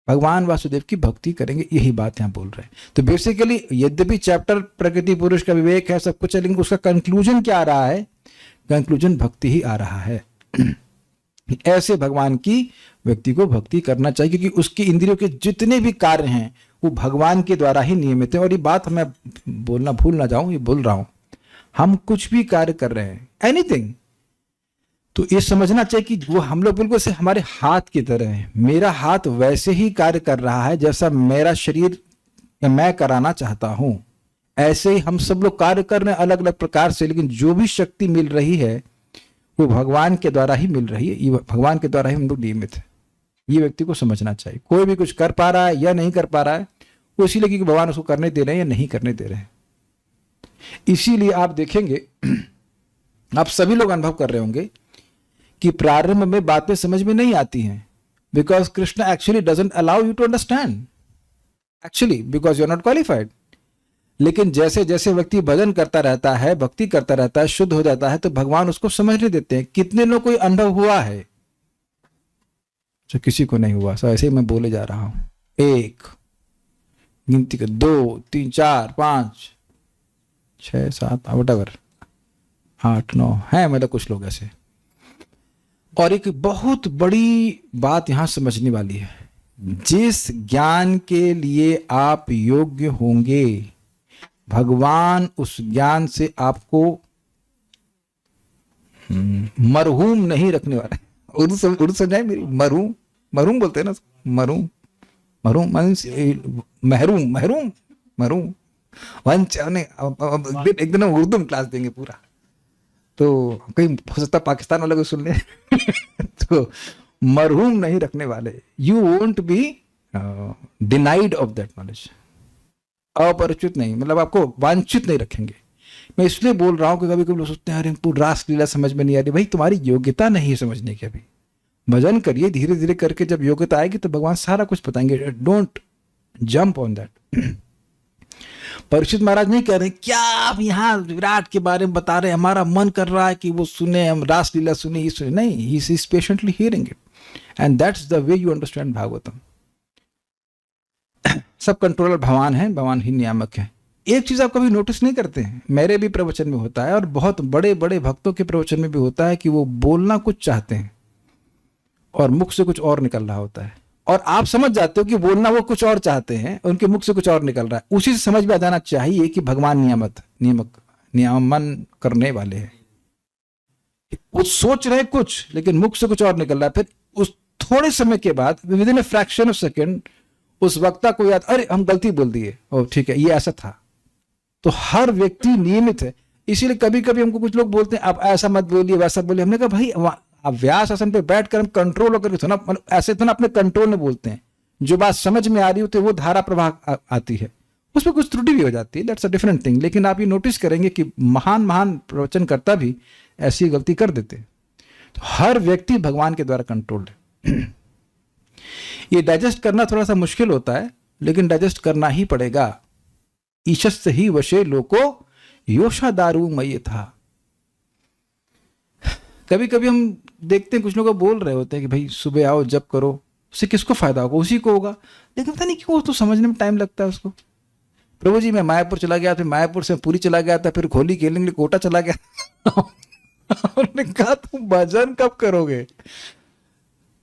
भगवान वासुदेव की भक्ति करेंगे। यही बात यहाँ बोल रहे हैं। तो बेसिकली यद्यपि चैप्टर प्रकृति पुरुष का विवेक है, सब कुछ चलेंगे, उसका कंक्लूजन क्या आ रहा है? कंक्लूजन भक्ति ही आ रहा है। ऐसे भगवान की व्यक्ति को भक्ति करना चाहिए, क्योंकि उसकी इंद्रियों के जितने भी कार्य हैं वो भगवान के द्वारा ही नियमित है। और ये बात मैं बोलना भूल ना जाऊं, ये बोल रहा हूं, हम कुछ भी कार्य कर रहे हैं, एनीथिंग, तो ये समझना चाहिए कि वो हम लोग बिल्कुल से हमारे हाथ की तरह है। मेरा हाथ वैसे ही कार्य कर रहा है जैसा मेरा शरीर या मैं कराना चाहता हूं। ऐसे ही हम सब लोग कार्य कर रहे हैं अलग अलग प्रकार से, लेकिन जो भी शक्ति मिल रही है वो भगवान के द्वारा ही मिल रही है। ये भगवान के द्वारा ही हम लोग नियमित है। ये व्यक्ति को समझना चाहिए। कोई भी कुछ कर पा रहा है या नहीं कर पा रहा है वो इसीलिए क्योंकि भगवान उसको करने दे रहे हैं या नहीं करने दे रहे हैं। इसीलिए आप देखेंगे, आप सभी लोग अनुभव कर रहे होंगे कि प्रारंभ में बातें समझ में नहीं आती हैं, because Krishna actually doesn't allow you to understand, actually because you are not qualified. लेकिन जैसे जैसे व्यक्ति भजन करता रहता है, भक्ति करता रहता है, शुद्ध हो जाता है, तो भगवान उसको समझने देते हैं। कितने लोग कोई अनुभव हुआ है? जो किसी को नहीं हुआ। सो ऐसे ही मैं बोले जा रहा हूँ। 1 गिनती कर, 2 3 4 5 6 7 वटएवर 8 9 है, मतलब कुछ लोग ऐसे। और एक बहुत बड़ी बात यहां समझने वाली है, जिस ज्ञान के लिए आप योग्य होंगे भगवान उस ज्ञान से आपको मरहूम नहीं रखने वाला है। उर्दू समझाए मेरी? मरहूम, मरहूम बोलते हैं ना, मरहूम, मरहूम मीन्स महरूम, महरूम, मरहूम। वंच एक दिन हम उर्दू में क्लास देंगे पूरा, तो कहीं हो सकता है पाकिस्तान वाले को सुन ले तो मरहूम नहीं रखने वाले, you won't be denied of that knowledge. अपरिचित नहीं, मतलब आपको वांछित नहीं रखेंगे। मैं इसलिए बोल रहा हूँ कि कभी कभी लोग सोचते हैं अरे हमको रासलीला समझ में नहीं आ रही। भाई तुम्हारी योग्यता नहीं है समझने की। अभी भजन करिए, धीरे धीरे करके जब योग्यता आएगी तो भगवान सारा कुछ बताएंगे। Don't jump on that. Parikshit Maharaj नहीं कह रहे क्या आप यहाँ विराट के बारे में बता रहे हैं, हमारा मन कर रहा है कि वो सुने, हम रासलीला सुने, ये सुने। नहीं, he is patiently hearing it and that's the way you understand Bhagavatam. सब कंट्रोलर भगवान है, भगवान ही नियामक है। एक चीज आप कभी नोटिस नहीं करते हैं, मेरे भी प्रवचन में होता है और बहुत बड़े बड़े भक्तों के प्रवचन में भी होता है कि वो बोलना कुछ चाहते हैं और मुख से कुछ और निकल रहा होता है, और आप समझ जाते हो कि बोलना वो कुछ और चाहते हैं, उनके मुख से कुछ और निकल रहा है। उसी से समझ में आ जाना चाहिए कि भगवान नियमन करने वाले हैं। वो सोच रहे कुछ लेकिन मुख से कुछ और निकल रहा है। फिर उस थोड़े समय के बाद with in a fraction of second उस वक्ता को याद, अरे हम गलती बोल दिए, ओ ठीक है ये ऐसा था। तो हर व्यक्ति नियमित है। इसीलिए कभी कभी हमको कुछ लोग बोलते हैं आप ऐसा मत बोलिए, वैसा बोलिए। हमने कहा भाई आप व्यास आसन पे बैठकर हम कंट्रोल होकर थोड़ा, मतलब ऐसे तो ना अपने कंट्रोल में बोलते हैं। जो बात समझ में आ रही होती है वो धारा प्रवाह आती है, उसमें कुछ त्रुटि भी हो जाती है, दैट्स अ डिफरेंट थिंग। लेकिन आप ये नोटिस करेंगे कि महान महान प्रवचनकर्ता भी ऐसी गलती कर देते हैं। तो हर व्यक्ति भगवान के द्वारा कंट्रोल्ड है। ये डाइजेस्ट करना थोड़ा सा मुश्किल होता है, लेकिन डाइजेस्ट करना ही पड़ेगा। ईशस्य ही वशे लोको योषा दारू मय था। कभी कभी हम देखते हैं कुछ लोग बोल रहे होते हैं कि भाई सुबह आओ जप करो, उससे किसको फायदा होगा? उसी को होगा। लेकिन पता नहीं क्यों तो समझने में टाइम लगता है उसको। प्रभु जी मैं मायापुर चला गया, फिर मायापुर से पुरी चला गया था, फिर होली खेलने के लिए कोटा चला गया। उन्होंने कहा तुम भजन कब करोगे?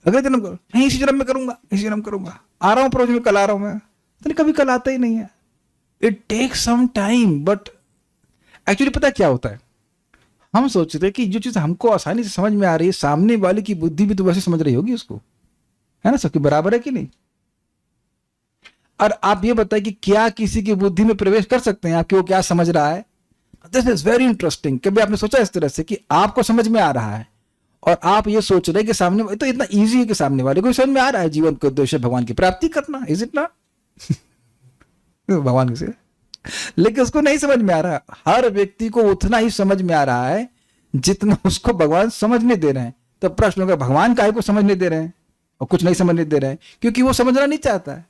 अगले जन्म करो। नहीं इसी जन्म में करूंगा, इसी जन्म करूंगा। आ रहा हूँ प्रभु जी, कल आ रहा हूँ मैं। तो कभी कल आता ही नहीं है। It takes some time. But actually पता क्या होता है, हम सोच रहे कि जो चीज हमको आसानी से समझ में आ रही है, सामने वाले की बुद्धि भी तो वैसे समझ रही होगी उसको, है ना? सबकी बराबर है कि नहीं? और आप ये बताइए कि क्या किसी की बुद्धि में प्रवेश कर सकते हैं आपकी वो क्या समझ रहा है? This is very interesting. कभी आपने सोचा इस तरह से कि आपको समझ में आ रहा है और आप ये सोच रहे कि सामने तो इतना इजी है कि सामने वाले को समझ में आ रहा है जीवन का उद्देश्य भगवान की प्राप्ति करना, इज इट नॉट? भगवान से, लेकिन उसको नहीं समझ में आ रहा। हर व्यक्ति को उतना ही समझ में आ रहा है जितना उसको भगवान समझने दे रहे हैं। तो प्रश्न होगा भगवान काहे को समझने दे रहे हैं और कुछ नहीं समझने दे रहे हैं? क्योंकि वो समझना नहीं चाहता है।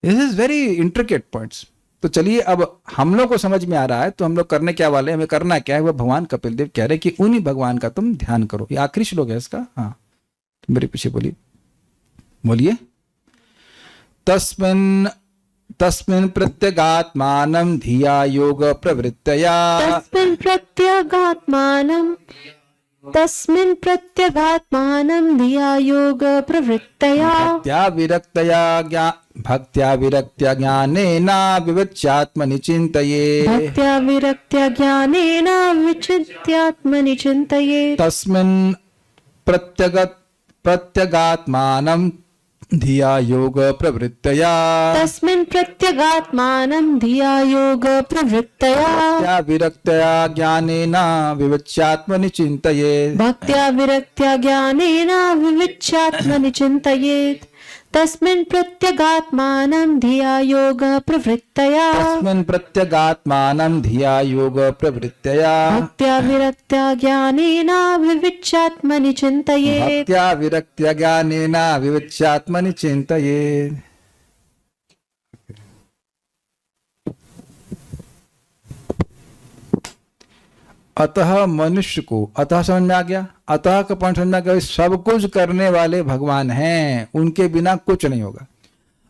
This is very intricate points. तो चलिए अब हम लोग को समझ में आ रहा है तो हम लोग करने क्या वाले, हमें करना क्या है? वह भगवान कपिल देव कह रहे कि उन्हीं भगवान का तुम ध्यान करो। ये आखिरी श्लोक है इसका। हाँ मेरे पीछे बोलिए, बोलिए। तस्मिन् प्रत्यगात्मानं धिया योग प्रवृत्तया। तस्मिन् प्रत्यगात्मानं धिया योग प्रवृत्तया। भक्त्या विरक्त्या ज्ञानेन विविच्यात्मनि चिन्तयेत्। भक्त्या विरक्त्या ज्ञानेन विचिन्त्यात्मनि चिन्तयेत्। तस्मिन् प्रत्यगात्मानं धिया योग प्रवृत्तया। तस्मिन् प्रत्यगात्मानं धिया योग प्रवृत्तया। भक्त्या विरक्त्या ज्ञानेन विविच्यात्मनि चिन्तयेत्। भक्त्या विरक्त्या ज्ञानेन विविच्यात्मनि चिन्तयेत्। तस्मिन् प्रत्यगात्मानं धिया योग प्रवृत्तया। तस्मिन् प्रत्यगात्मानं धिया योग प्रवृत्तया। भक्त्या विरक्त्या ज्ञानेन विविच्यात्मनि चिन्तयेत्। भक्त्या विरक्त्या ज्ञानेन विविच्यात्मनि चिन्तयेत्। अतः मनुष्य को, अतः समझ में आ गया, अतः का पॉइंट समझ में आ गया, सब कुछ करने वाले भगवान हैं, उनके बिना कुछ नहीं होगा।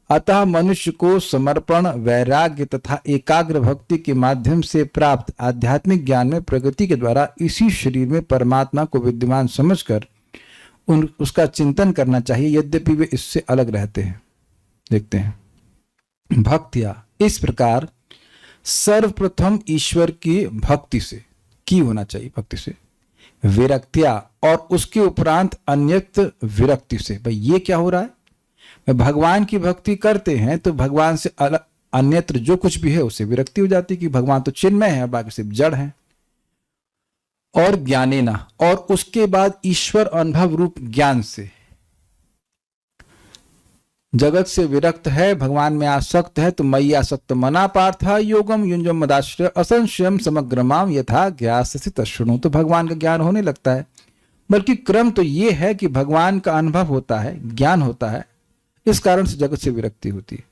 अतः मनुष्य को समर्पण, वैराग्य तथा एकाग्र भक्ति के माध्यम से प्राप्त आध्यात्मिक ज्ञान में प्रगति के द्वारा इसी शरीर में परमात्मा को विद्यमान समझकर उसका चिंतन करना चाहिए, यद्यपि वे इससे अलग रहते हैं। देखते हैं भक्तिया, इस प्रकार सर्वप्रथम ईश्वर की भक्ति से की होना चाहिए, भक्ति से विरक्तिया, और उसके उपरांत अन्यत्र विरक्ति से। भाई ये क्या हो रहा है, भगवान की भक्ति करते हैं तो भगवान से अलग अन्यत्र जो कुछ भी है उससे विरक्ति हो जाती है कि भगवान तो चिन्मय है, बाकी सिर्फ जड़ है। और ज्ञानेना, और उसके बाद ईश्वर अनुभव रूप ज्ञान से, जगत से विरक्त है, भगवान में आसक्त है, तो मयि आसक्त मना पार्था योगम युंजम मदाश्रय असंशयम समग्रमाम यथा ज्ञास्यसि तशृणु। तो भगवान का ज्ञान होने लगता है, बल्कि क्रम तो ये है कि भगवान का अनुभव होता है, ज्ञान होता है, इस कारण से जगत से विरक्ति होती है।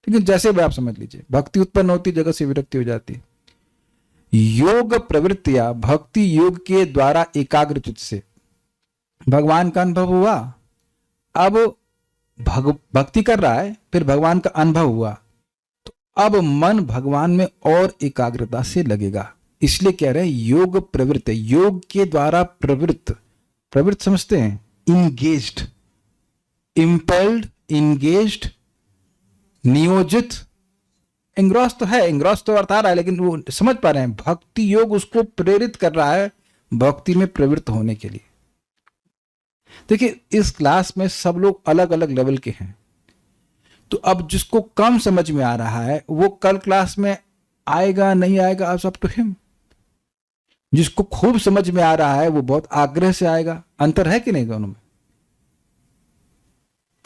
लेकिन जैसे भी आप समझ लीजिए, भक्ति उत्पन्न होती, जगत से विरक्ति हो जाती है। योग प्रवृत्तियां, भक्ति योग के द्वारा एकाग्र चित्त से भगवान का अनुभव हुआ, अब भक्ति कर रहा है, फिर भगवान का अनुभव हुआ, तो अब मन भगवान में और एकाग्रता से लगेगा। इसलिए कह रहे हैं योग प्रवृत्त, योग के द्वारा प्रवृत्त, प्रवृत्त समझते हैं, इंगेज्ड, इंपेल्ड, इंगेज्ड, नियोजित, इंग्रॉस तो है, इंग्रॉस तो अर्थ आ रहा है, लेकिन वो समझ पा रहे हैं, भक्ति योग उसको प्रेरित कर रहा है भक्ति में प्रवृत्त होने के लिए। देखिए इस क्लास में सब लोग अलग अलग लेवल के हैं, तो अब जिसको कम समझ में आ रहा है वो कल क्लास में आएगा नहीं आएगा, अब तो हिम। जिसको खूब समझ में आ रहा है वो बहुत आग्रह से आएगा। अंतर है कि नहीं दोनों में,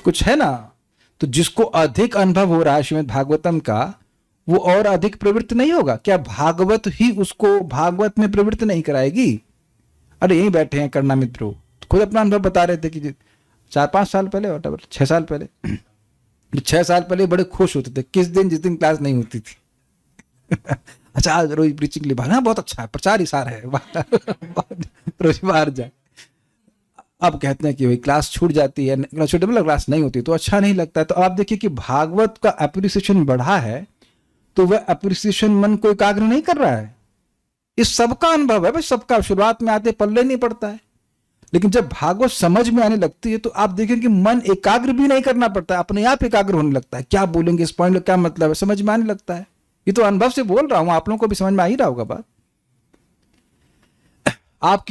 कुछ है ना। तो जिसको अधिक अनुभव हो रहा है श्रीमद् भागवतम का, वो और अधिक प्रवृत्त नहीं होगा क्या? भागवत ही उसको भागवत में प्रवृत्त नहीं कराएगी? अरे यहीं बैठे हैं करना मित्रों, खुद अपना अनुभव बता रहे थे कि 4-5 साल पहले, 6 साल पहले, 6 साल पहले बड़े खुश होते थे जिस दिन क्लास नहीं होती थी। अच्छा आज रोज प्रीचिंग ले भागा, बहुत अच्छा है, प्रचार ही सार है, रोज बाहर जाए। अब कहते हैं कि भाई क्लास छूट जाती है, सुटेबल क्लास नहीं होती तो अच्छा नहीं लगता है। तो आप देखिए कि भागवत का एप्रिसिएशन बढ़ा है, तो वह एप्रिसिएशन मन को एकाग्र नहीं कर रहा है। इस सबका अनुभव है भाई, सबका शुरुआत में आते पल्ले नहीं पड़ता है, लेकिन जब भागवत समझ में आने लगती है तो आप देखेंगे कि मन एकाग्र भी नहीं करना पड़ता है, अपने आप एकाग्र होने लगता है। क्या बोलेंगे इस पॉइंट का क्या मतलब है, समझ में आने लगता है। ये तो अनुभव से बोल रहा हूं, आप लोगों को भी समझ में आ ही रहा होगा बात। आप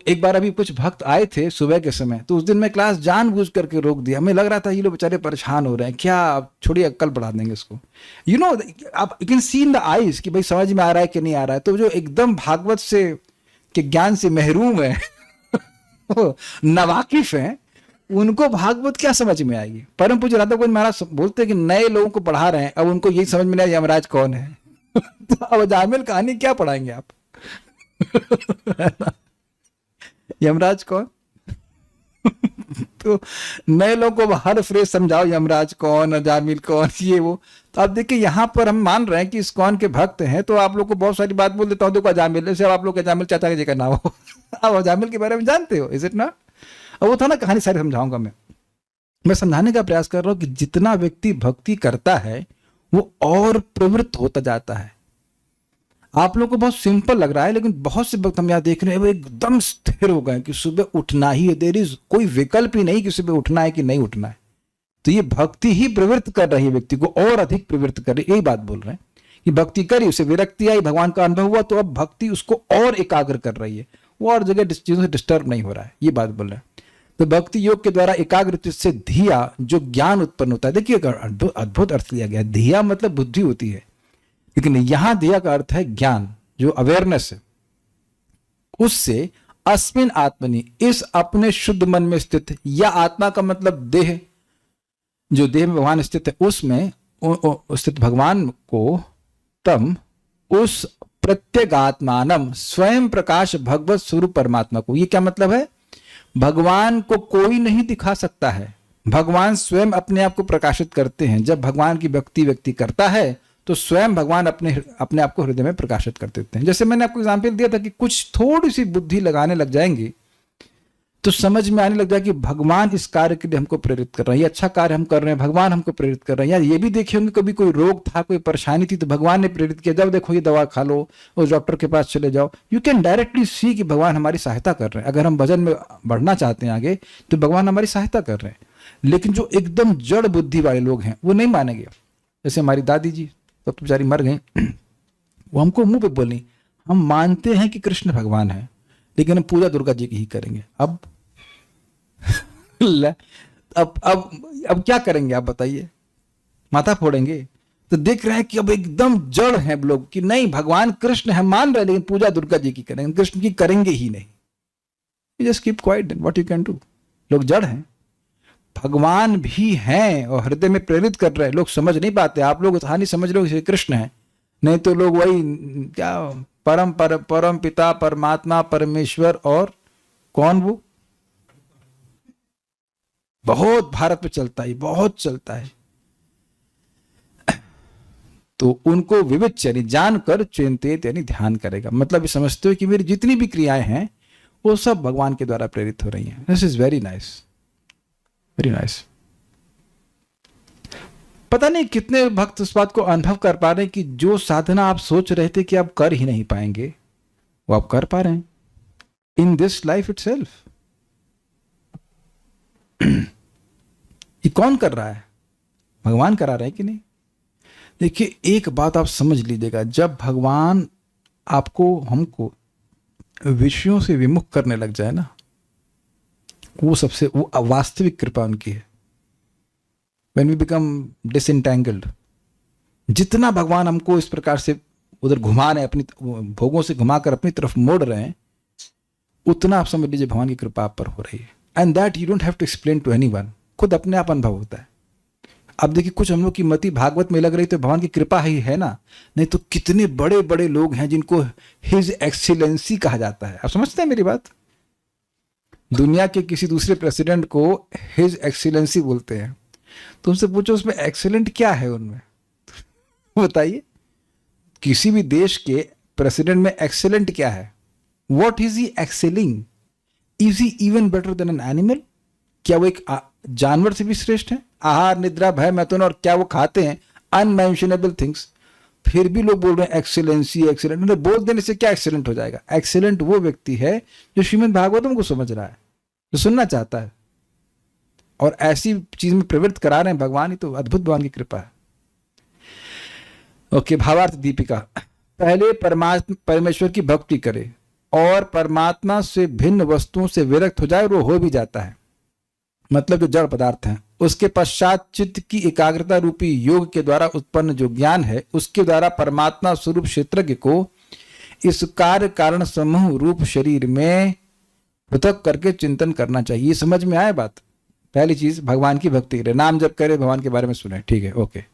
एक बार अभी कुछ भक्त आए थे सुबह के समय, तो उस दिन मैं क्लास जानबूझ करके रोक दिया। हमें लग रहा था ये लोग बेचारे परेशान हो रहे हैं, क्या छोड़िए कल बढ़ा देंगे इसको। यू नो आप you can see in the eyes कि भाई समझ में आ रहा है कि नहीं आ रहा है। तो जो एकदम भागवत से के ज्ञान से महरूम है नवाकिफ हैं, उनको भागवत क्या समझ में आएगी। परम पूज्य राधा गोविंद महाराज बोलते हैं कि नए लोगों को पढ़ा रहे हैं, अब उनको यही समझ में नहीं आया यमराज कौन है। तो अब जामिल कहानी क्या पढ़ाएंगे आप। यमराज कौन। तो नए लोगों को हर फ्रेज समझाओ, यमराज कौन, अजामिल कौन, ये वो। तो आप देखिए यहाँ पर हम मान रहे हैं कि इस्कॉन के भक्त हैं, तो आप लोग को बहुत सारी बात बोल देता हूँ, देखो अजामिल से आप लोग अजामिल चाचा जी का नाम हो। आप अजामिल के बारे में जानते हो, इज इट नॉट। अब वो था ना कहानी सारी समझाऊंगा मैं समझाने का प्रयास कर रहा हूँ कि जितना व्यक्ति भक्ति करता है वो और प्रवृत्त होता जाता है। आप लोगों को बहुत सिंपल लग रहा है, लेकिन बहुत से भक्त हम यहाँ देख रहे हैं वो एकदम स्थिर हो गए कि सुबह उठना ही है, देयर इज कोई विकल्प ही नहीं कि सुबह उठना है कि नहीं उठना है। तो ये भक्ति ही प्रवृत्त कर रही है व्यक्ति को, और अधिक प्रवृत्त कर रही है। यही बात बोल रहे हैं कि भक्ति करी, उसे विरक्ति आई, भगवान का अनुभव हुआ, तो अब भक्ति उसको और एकाग्र कर रही है, वो और जगह चीजों से डिस्टर्ब नहीं हो रहा है। ये बात बोल रहे हैं। तो भक्ति योग के द्वारा एकाग्र चित्त से धिया, जो ज्ञान उत्पन्न होता है। देखिए अद्भुत अर्थ लिया गया, धिया मतलब बुद्धि होती है, लेकिन यहां धिया का अर्थ है ज्ञान, जो अवेयरनेस है। उससे अस्मिन आत्मनि, इस अपने शुद्ध मन में स्थित, या आत्मा का मतलब देह, जो देह में भगवान स्थित है, उसमें स्थित भगवान को तम, उस प्रत्यगात्मानम, स्वयं प्रकाश भगवत स्वरूप परमात्मा को। ये क्या मतलब है? भगवान को कोई नहीं दिखा सकता है, भगवान स्वयं अपने आप को प्रकाशित करते हैं। जब भगवान की भक्ति व्यक्ति करता है तो स्वयं भगवान अपने आप को हृदय में प्रकाशित कर देते हैं। जैसे मैंने आपको एग्जाम्पल दिया था कि कुछ थोड़ी सी बुद्धि लगाने लग जाएंगे तो समझ में आने लग जाए कि भगवान इस कार्य के लिए हमको प्रेरित कर रहे हैं, ये अच्छा कार्य हम कर रहे हैं, भगवान हमको प्रेरित कर रहे हैं। यार ये भी देखे होंगे कभी कोई रोग था, कोई परेशानी थी तो भगवान ने प्रेरित किया, जब देखो ये दवा खा लो, उस डॉक्टर के पास चले जाओ। यू कैन डायरेक्टली सी कि भगवान हमारी सहायता कर रहे हैं। अगर हम भजन में बढ़ना चाहते हैं आगे तो भगवान हमारी सहायता कर रहे हैं। लेकिन जो एकदम जड़ बुद्धि वाले लोग हैं वो नहीं मानेंगे। जैसे हमारी दादी जी तब तो बेचारी मर गई, वो हमको मुंह पे बोली हम मानते हैं कि कृष्ण भगवान है लेकिन हम पूजा दुर्गा जी की ही करेंगे। अब अब क्या करेंगे आप बताइए, माथा फोड़ेंगे? तो देख रहे हैं कि अब एकदम जड़ हैं लोग कि नहीं भगवान कृष्ण है मान रहे लेकिन पूजा दुर्गा जी की करेंगे, कृष्ण की करेंगे ही नहीं। Just keep quiet, what you can do. लोग जड़ हैं, भगवान भी हैं और हृदय में प्रेरित कर रहे हैं, लोग समझ नहीं पाते। आप लोग कहानी समझ रहे हो श्री कृष्ण है, नहीं तो लोग वही क्या परम पिता परमात्मा परमेश्वर और कौन वो बहुत भारत में चलता है, बहुत चलता है। तो उनको विविच यानी जानकर चिंतित यानी ध्यान करेगा, मतलब ये समझते हो कि मेरी जितनी भी क्रियाएं हैं वो सब भगवान के द्वारा प्रेरित हो रही हैं। This is very nice, very nice. पता नहीं कितने भक्त इस बात को अनुभव कर पा रहे हैं कि जो साधना आप सोच रहे थे कि आप कर ही नहीं पाएंगे वो आप कर पा रहे हैं इन दिस लाइफ इटसेल्फ। ये कौन कर रहा है? भगवान करा रहे हैं कि नहीं? देखिए एक बात आप समझ लीजिएगा, जब भगवान आपको हमको विषयों से विमुख करने लग जाए ना, वो सबसे वो वास्तविक कृपा उनकी है। When we become disentangled, जितना भगवान हमको इस प्रकार से उधर घुमा रहे हैं, अपनी भोगों से घुमाकर अपनी तरफ मोड़ रहे हैं, उतना आप समझ लीजिए भगवान की कृपा आप पर हो रही है। And that you don't have to explain to anyone, खुद अपने आप अनुभव होता है। अब देखिए कुछ हम लोग की मति भागवत में लग रही तो भगवान की कृपा ही है ना, नहीं तो कितने बड़े बड़े लोग हैं जिनको हिज एक्सीलेंसी कहा जाता है। आप समझते हैं मेरी बात? दुनिया के किसी दूसरे प्रेसिडेंट को हिज एक्सीलेंसी बोलते हैं। तुमसे पूछो उसमें एक्सीलेंट क्या है उनमें बताइए। किसी भी देश के प्रेसिडेंट में एक्सीलेंट क्या है? What is he excelling? Is he even better than an animal? क्या वो एक जानवर से भी श्रेष्ठ है? आहार निद्रा भय मैथुन और क्या वो खाते हैं अनमेंशनेबल थिंग्स, फिर भी लोग बोल रहे हैं एक्सीलेंसी एक्सीलेंट। बोल देने से क्या एक्सीलेंट हो जाएगा? एक्सीलेंट वो व्यक्ति है जो श्रीमद् भागवतम को समझ रहा है, जो सुनना चाहता है और ऐसी चीज में प्रवृत्त करा रहे हैं भगवान। ही तो अद्भुत भगवान की कृपा है। ओके, भावार्थ दीपिका। पहले परमेश्वर की भक्ति करे और परमात्मा से भिन्न वस्तुओं से विरक्त हो जाए, वो हो भी जाता है, मतलब जो जड़ पदार्थ हैं। उसके पश्चात चित्त की एकाग्रता रूपी योग के द्वारा उत्पन्न जो ज्ञान है, उसके द्वारा परमात्मा स्वरूप क्षेत्रज्ञ को इस कार्य कारण समूह रूप शरीर में पृथक करके चिंतन करना चाहिए। ये समझ में आए बात? पहली चीज भगवान की भक्ति करे, नाम जप करे, भगवान के बारे में सुने, ठीक है, ओके।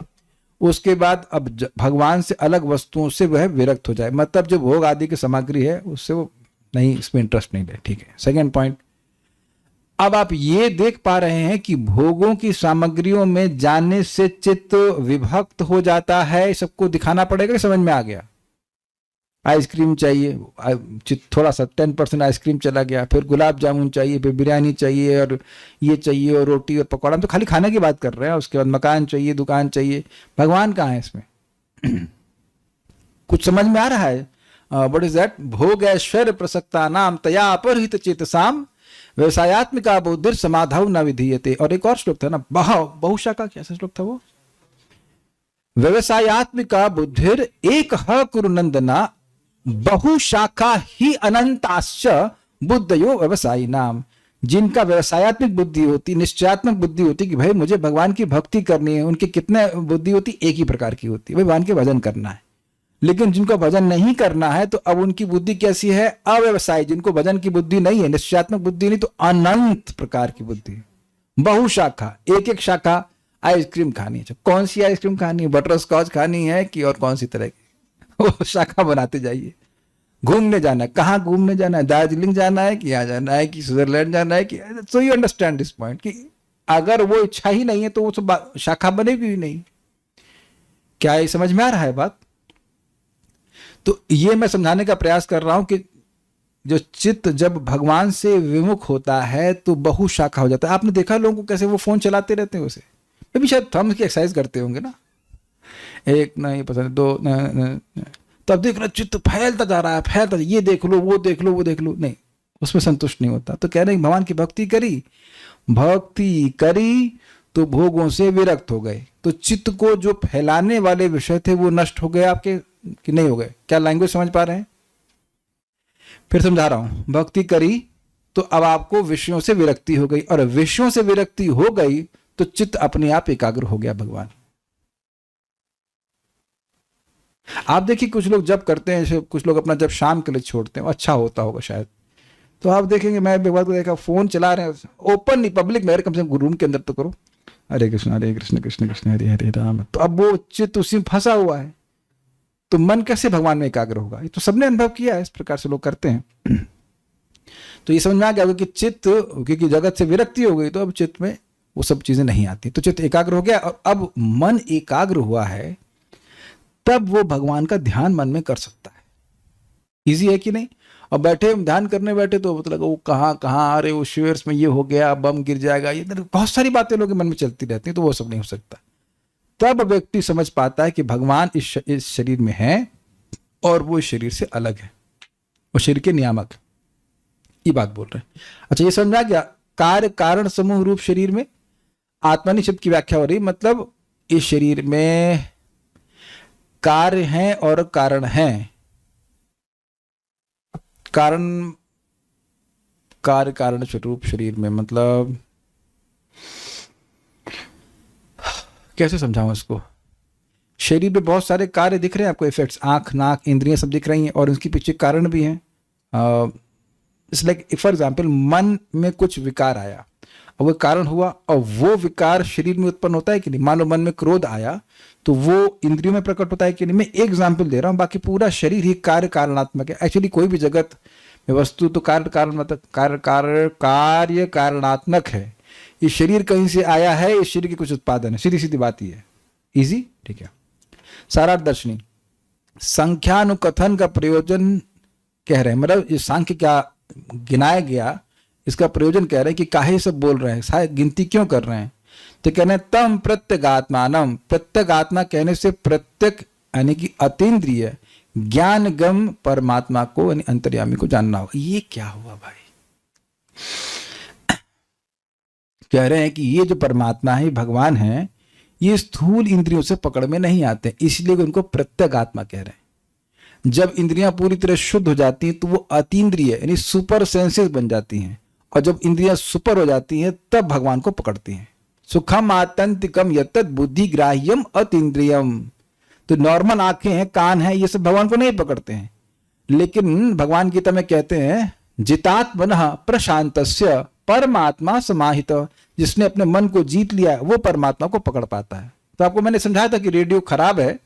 उसके बाद अब भगवान से अलग वस्तुओं से वह विरक्त हो जाए, मतलब जो भोग आदि की सामग्री है उससे वो नहीं, इसमें इंटरेस्ट नहीं ले, ठीक है। सेकेंड पॉइंट, अब आप ये देख पा रहे हैं कि भोगों की सामग्रियों में जाने से चित्त विभक्त हो जाता है। सबको दिखाना पड़ेगा कि समझ में आ गया? आइसक्रीम चाहिए, थोड़ा सा 10% आइसक्रीम चला गया, फिर गुलाब जामुन चाहिए, फिर बिरयानी चाहिए और ये चाहिए और रोटी और पकौड़ा। हम तो खाली खाने की बात कर रहे हैं। उसके बाद मकान चाहिए, दुकान चाहिए। भगवान कहाँ है इसमें? कुछ समझ में आ रहा है? What is that? भोग ऐश्वर्य प्रसक्ता नाम तया अपरहित चेतसाम व्यवसायत्मिका बुद्धिर समाधौ न विधीयते। और एक और श्लोक था ना, बहुशाखा, कैसा श्लोक था वो? व्यवसायत्मिका बुद्धिर एक कुरु नंदना बहुशाखा ही अनंताश्च बुद्धयो व्यवसायी नाम। जिनका व्यवसायत्मक बुद्धि होती, निश्चयात्मक बुद्धि होती कि भाई मुझे भगवान की भक्ति करनी है, उनकी कितने बुद्धि होती? एक ही प्रकार की होती है, भाई भगवान के भजन करना है। लेकिन जिनको भजन नहीं करना है तो अब उनकी बुद्धि कैसी है? अव्यवसायी। जिनको भजन की बुद्धि नहीं है, निश्चयात्मक बुद्धि नहीं, तो अनंत प्रकार की बुद्धि, बहुशाखा, एक एक शाखा। आइसक्रीम खानी है, कौन सी आइसक्रीम खानी है? बटर स्कॉच खानी है कि और कौन सी तरह की? वो शाखा बनाते जाइए। घूमने जाना है, कहाँ घूमने जाना है? दार्जिलिंग जाना है कि यहाँ जाना है कि स्विट्जरलैंड जाना है कि? So you understand this point कि अगर वो इच्छा ही नहीं है तो वो सब शाखा बनेगी ही नहीं। क्या ये समझ में आ रहा है बात? तो ये मैं समझाने का प्रयास कर रहा हूं कि जो चित्त जब भगवान से विमुख होता है तो बहुशाखा हो जाता है। आपने देखा लोगों को कैसे वो फोन चलाते रहते हैं, उसे वे भी शायद थंब की एक्सरसाइज करते होंगे ना, एक नहीं पसंद, दो न, तो अब देख रहे चित्त फैलता जा रहा है, फैलता, ये देख लो, वो देख लो, वो देख लो, नहीं, उसमें संतुष्ट नहीं होता। तो कह रहे हैं भगवान की भक्ति करी तो भोगों से विरक्त हो गए। तो चित्त को जो फैलाने वाले विषय थे वो नष्ट हो गए आपके, कि नहीं हो गए? क्या लैंग्वेज समझ पा रहे हैं? फिर समझा रहा हूं, भक्ति करी तो अब आपको विषयों से विरक्ति हो गई, और विषयों से विरक्ति हो गई तो चित्त अपने आप एकाग्र हो गया भगवान। आप देखिए कुछ लोग जब करते हैं, कुछ लोग अपना जब शाम के लिए छोड़ते हैं, अच्छा होता होगा शायद, तो आप देखेंगे, मैं एक बार को देखा, फोन चला रहे हैं, ओपन नहीं, पब्लिक में, कम से कम रूम के अंदर तो करो, हरे कृष्ण कृष्ण कृष्ण हरे हरे राम। तो अब वो चित्त उसी में फंसा हुआ है, तो मन कैसे भगवान में एकाग्र होगा? ये तो सबने अनुभव किया है, इस प्रकार से लोग करते हैं। तो ये समझ में आ गया कि चित्त, क्योंकि जगत से विरक्ति हो गई तो अब चित्त में वो सब चीजें नहीं आती, तो चित्त एकाग्र हो गया। और अब मन एकाग्र हुआ है, तब वो भगवान का ध्यान मन में कर सकता है। इजी है कि नहीं? और बैठे ध्यान करने बैठे तो मतलब वो कहाँ अरे वो शेयर्स में ये हो गया, बम गिर जाएगा, ये बहुत सारी बातें लोगों के मन में चलती रहती हैं, तो वो सब नहीं हो सकता। तब व्यक्ति समझ पाता है कि भगवान इस शरीर में है और वो इस शरीर से अलग है, वो शरीर के नियामक, ये बात बोल रहे हैं। अच्छा, ये समझ आ गया? कार्य कारण समूह रूप शरीर में आत्मनि शब्द की व्याख्या हो रही, मतलब इस शरीर में कार्य हैं और कारण हैं। कार्य कारण स्वरूप शरीर में मतलब कैसे समझाऊं इसको? शरीर में बहुत सारे कार्य दिख रहे हैं आपको, इफेक्ट्स, आंख, नाक, इंद्रियां सब दिख रही हैं, और उनके पीछे कारण भी हैं। इट्स लाइक फॉर एग्जाम्पल, मन में कुछ विकार आया और वो कारण हुआ, और वो विकार शरीर में उत्पन्न होता है कि नहीं? मान लो मन में क्रोध आया तो वो इंद्रियों में प्रकट होता है कि नहीं? मैं एक एग्जाम्पल दे रहा हूँ, बाकी पूरा शरीर ही कार्य कारणात्मक है। एक्चुअली कोई भी जगत में वस्तु तो कार्य कारणात्मक है। ये शरीर कहीं से आया है, इस शरीर के कुछ उत्पादन है, सीधी सीधी बात ही है। इजी, ठीक है। सारार्थ दर्शनी संख्यानुकथन का प्रयोजन कह रहे हैं, मतलब ये सांख्य क्या गिनाया गया, इसका प्रयोजन कह रहे हैं कि काहे सब बोल रहे हैं, शायद गिनती क्यों कर रहे हैं? तो कहने तम प्रत्यगात्मानम, प्रत्यगात्मा कहने से प्रत्यक यानी कि अतीन्द्रिय ज्ञान गम परमात्मा को यानी अंतर्यामी को जानना होगा। ये क्या हुआ भाई? कह रहे हैं कि ये जो परमात्मा है, भगवान है, ये स्थूल इंद्रियों से पकड़ में नहीं आते, इसलिए उनको प्रत्यगात्मा कह रहे हैं। जब इंद्रियां पूरी तरह शुद्ध हो जाती हैं तो वो अतीन्द्रिय यानी सुपर सेंसेस बन जाती हैं, और जब इंद्रियां सुपर हो जाती हैं तब भगवान को पकड़ती हैं। सुखम आतंतिकम यतत बुद्धि ग्राह्यम अतीन्द्रियम। तो नॉर्मल आंखें हैं, कान हैं, ये सब भगवान को नहीं पकड़ते हैं, लेकिन भगवान गीता में कहते हैं जितात्मनः प्रशांतस्य परमात्मा समाहित, जिसने अपने मन को जीत लिया है वो परमात्मा को पकड़ पाता है। तो आपको मैंने समझाया था कि रेडियो खराब है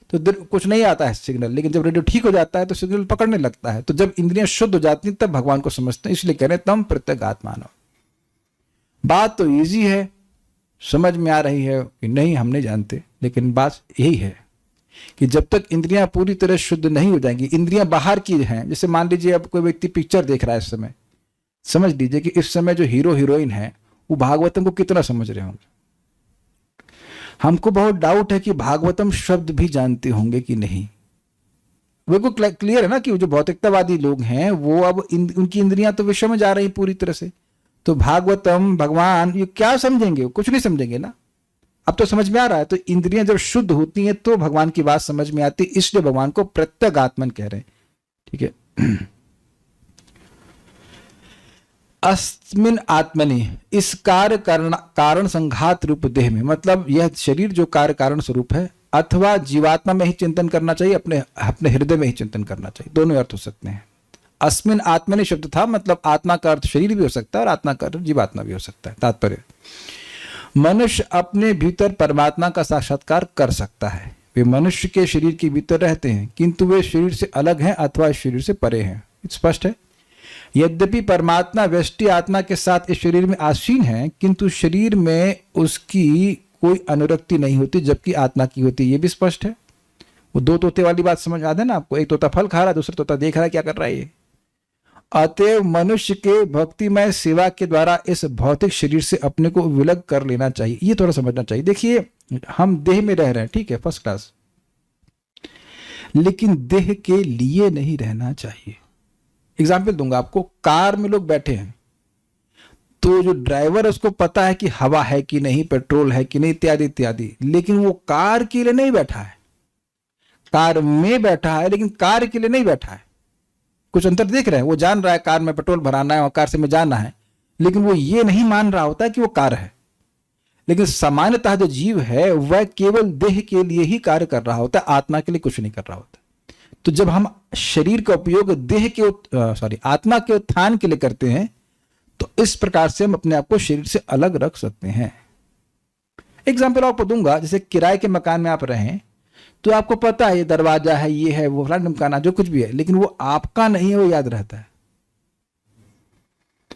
तो कुछ नहीं आता है सिग्नल, लेकिन जब रेडियो ठीक हो जाता है तो सिग्नल पकड़ने लगता है। तो जब इंद्रियां शुद्ध हो जाती हैं तब भगवान को समझते हैं, इसलिए कह रहे हैं तम प्रत्यगात्मान। बात तो इजी है, समझ में आ रही है कि नहीं हम नहीं जानते, लेकिन बात यही है कि जब तक इंद्रियां पूरी तरह शुद्ध नहीं हो जाएंगी, इंद्रियां बाहर की हैं। जैसे मान लीजिए अब कोई व्यक्ति पिक्चर देख रहा है इस समय, समझ लीजिए कि इस समय जो हीरो हीरोइन है वो भागवतम को कितना समझ रहे होंगे। हमको बहुत डाउट है कि भागवतम शब्द भी जानते होंगे कि नहीं। वो क्लियर है ना कि जो भौतिकतावादी लोग हैं वो अब उनकी इंद्रियां तो विषय में जा रही पूरी तरह से, तो भागवतम भगवान ये क्या समझेंगे? कुछ नहीं समझेंगे ना। अब तो समझ में आ रहा है। तो इंद्रियां जब शुद्ध होती हैं तो भगवान की बात समझ में आती, इसलिए भगवान को प्रत्यगात्मन कह रहे हैं। ठीक है। अस्मिन आत्मनि, इस कार्य कारण संघात रूप देह में, मतलब यह शरीर जो कार्य कारण स्वरूप है, अथवा जीवात्मा में ही चिंतन करना चाहिए, अपने हृदय में ही चिंतन करना चाहिए। दोनों अर्थ हो सकते हैं। अस्मिन आत्मनि शब्द था, मतलब आत्मा का अर्थ शरीर भी हो सकता है और आत्मा का अर्थ जीवात्मा भी हो सकता है। तात्पर्य मनुष्य अपने भीतर परमात्मा का साक्षात्कार कर सकता है। वे मनुष्य के शरीर के भीतर रहते हैं, किंतु वे शरीर से अलग हैं अथवा शरीर से परे हैं। स्पष्ट है। यद्यपि परमात्मा व्यष्टि आत्मा के साथ इस शरीर में आसीन है, किंतु शरीर में उसकी कोई अनुरक्ति नहीं होती जबकि आत्मा की होती है। ये भी स्पष्ट है। वो दो तोते वाली बात समझ आता है ना आपको, एक तोता फल खा रहा है, दूसरा तोता देख रहा है क्या कर रहा है ये। अतएव मनुष्य के भक्तिमय सेवा के द्वारा इस भौतिक शरीर से अपने को विलग कर लेना चाहिए। ये थोड़ा समझना चाहिए। देखिए, हम देह में रह रहे हैं, ठीक है, फर्स्ट क्लास, लेकिन देह के लिए नहीं रहना चाहिए। एग्जाम्पल दूंगा आपको, कार में लोग बैठे हैं, तो जो ड्राइवर है उसको पता है कि हवा है कि नहीं, पेट्रोल है कि नहीं, इत्यादि इत्यादि, लेकिन वो कार के लिए नहीं बैठा है। कार में बैठा है लेकिन कार के लिए नहीं बैठा है। कुछ अंतर देख रहे हैं। वो जान रहा है कार में पेट्रोल भराना है और कार से में जाना है, लेकिन वो ये नहीं मान रहा होता कि वो कार है। लेकिन सामान्यतः जो जीव है वह केवल देह के लिए ही कार्य कर रहा होता है, आत्मा के लिए कुछ नहीं कर रहा होता। तो जब हम शरीर का उपयोग देह के आत्मा के उत्थान के लिए करते हैं, तो इस प्रकार से हम अपने आप को शरीर से अलग रख सकते हैं। एग्जाम्पल आपको दूंगा, जैसे किराए के मकान में आप रहें, तो आपको पता है ये दरवाजा है, ये है, वो फलाना ढिमकाना जो कुछ भी है, लेकिन वो आपका नहीं है, वो याद रहता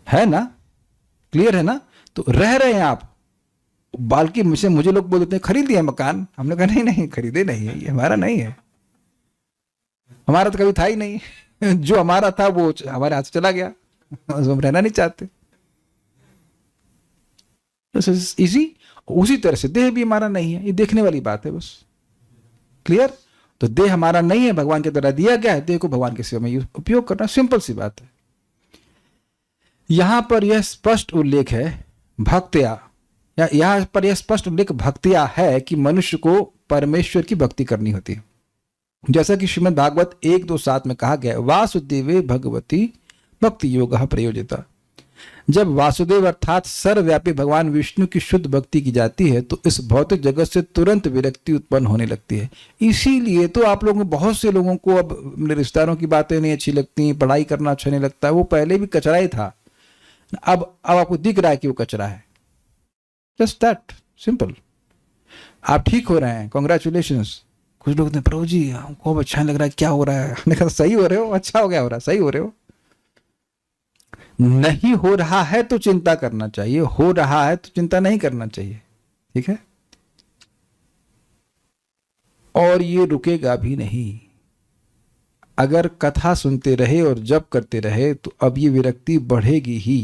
है ना? क्लियर है ना? तो रह रहे हैं आप, बाल्कि मुझे लोग बोल देते हैं खरीद लिया मकान। हमने कहा नहीं नहीं, खरीदे नहीं है, ये हमारा नहीं है, हमारा तो कभी था ही नहीं। जो हमारा था वो हमारे हाथ से चला गया, हम रहना नहीं चाहते। इसी उसी तरह से देह भी हमारा नहीं है, ये देखने वाली बात है बस। क्लियर? तो देह हमारा नहीं है, भगवान के द्वारा दिया गया है, देह को भगवान की सेवा में उपयोग करना, सिंपल सी बात है। यहां पर यह स्पष्ट उल्लेख है भक्त्या, या यहां पर यह स्पष्ट उल्लेख भक्त्या है कि मनुष्य को परमेश्वर की भक्ति करनी होती है। जैसा कि श्रीमद् भागवत 1:2:7 में कहा गया, वासुदेवे भगवती भक्ति योग प्रयोजिता। जब वासुदेव अर्थात सर्वव्यापी भगवान विष्णु की शुद्ध भक्ति की जाती है, तो इस भौतिक जगत से तुरंत विरक्ति उत्पन्न होने लगती है। इसीलिए तो आप लोगों, बहुत से लोगों को अब अपने रिश्तेदारों की बातें नहीं अच्छी लगती, पढ़ाई करना अच्छा नहीं लगता। वो पहले भी कचरा ही था, अब आपको दिख रहा है कि वो कचरा है। Just that simple. आप ठीक हो रहे हैं, कॉन्ग्रेचुलेशंस। कुछ लोग कहते प्रभु जी हमको अच्छा नहीं लग रहा है, क्या हो रहा है? हमने कहा सही हो रहे हो, अच्छा हो गया, हो रहा है, सही हो रहे हो। नहीं हो रहा है तो चिंता करना चाहिए, हो रहा है तो चिंता नहीं करना चाहिए, ठीक है? और ये रुकेगा भी नहीं। अगर कथा सुनते रहे और जप करते रहे तो अब ये विरक्ति बढ़ेगी ही।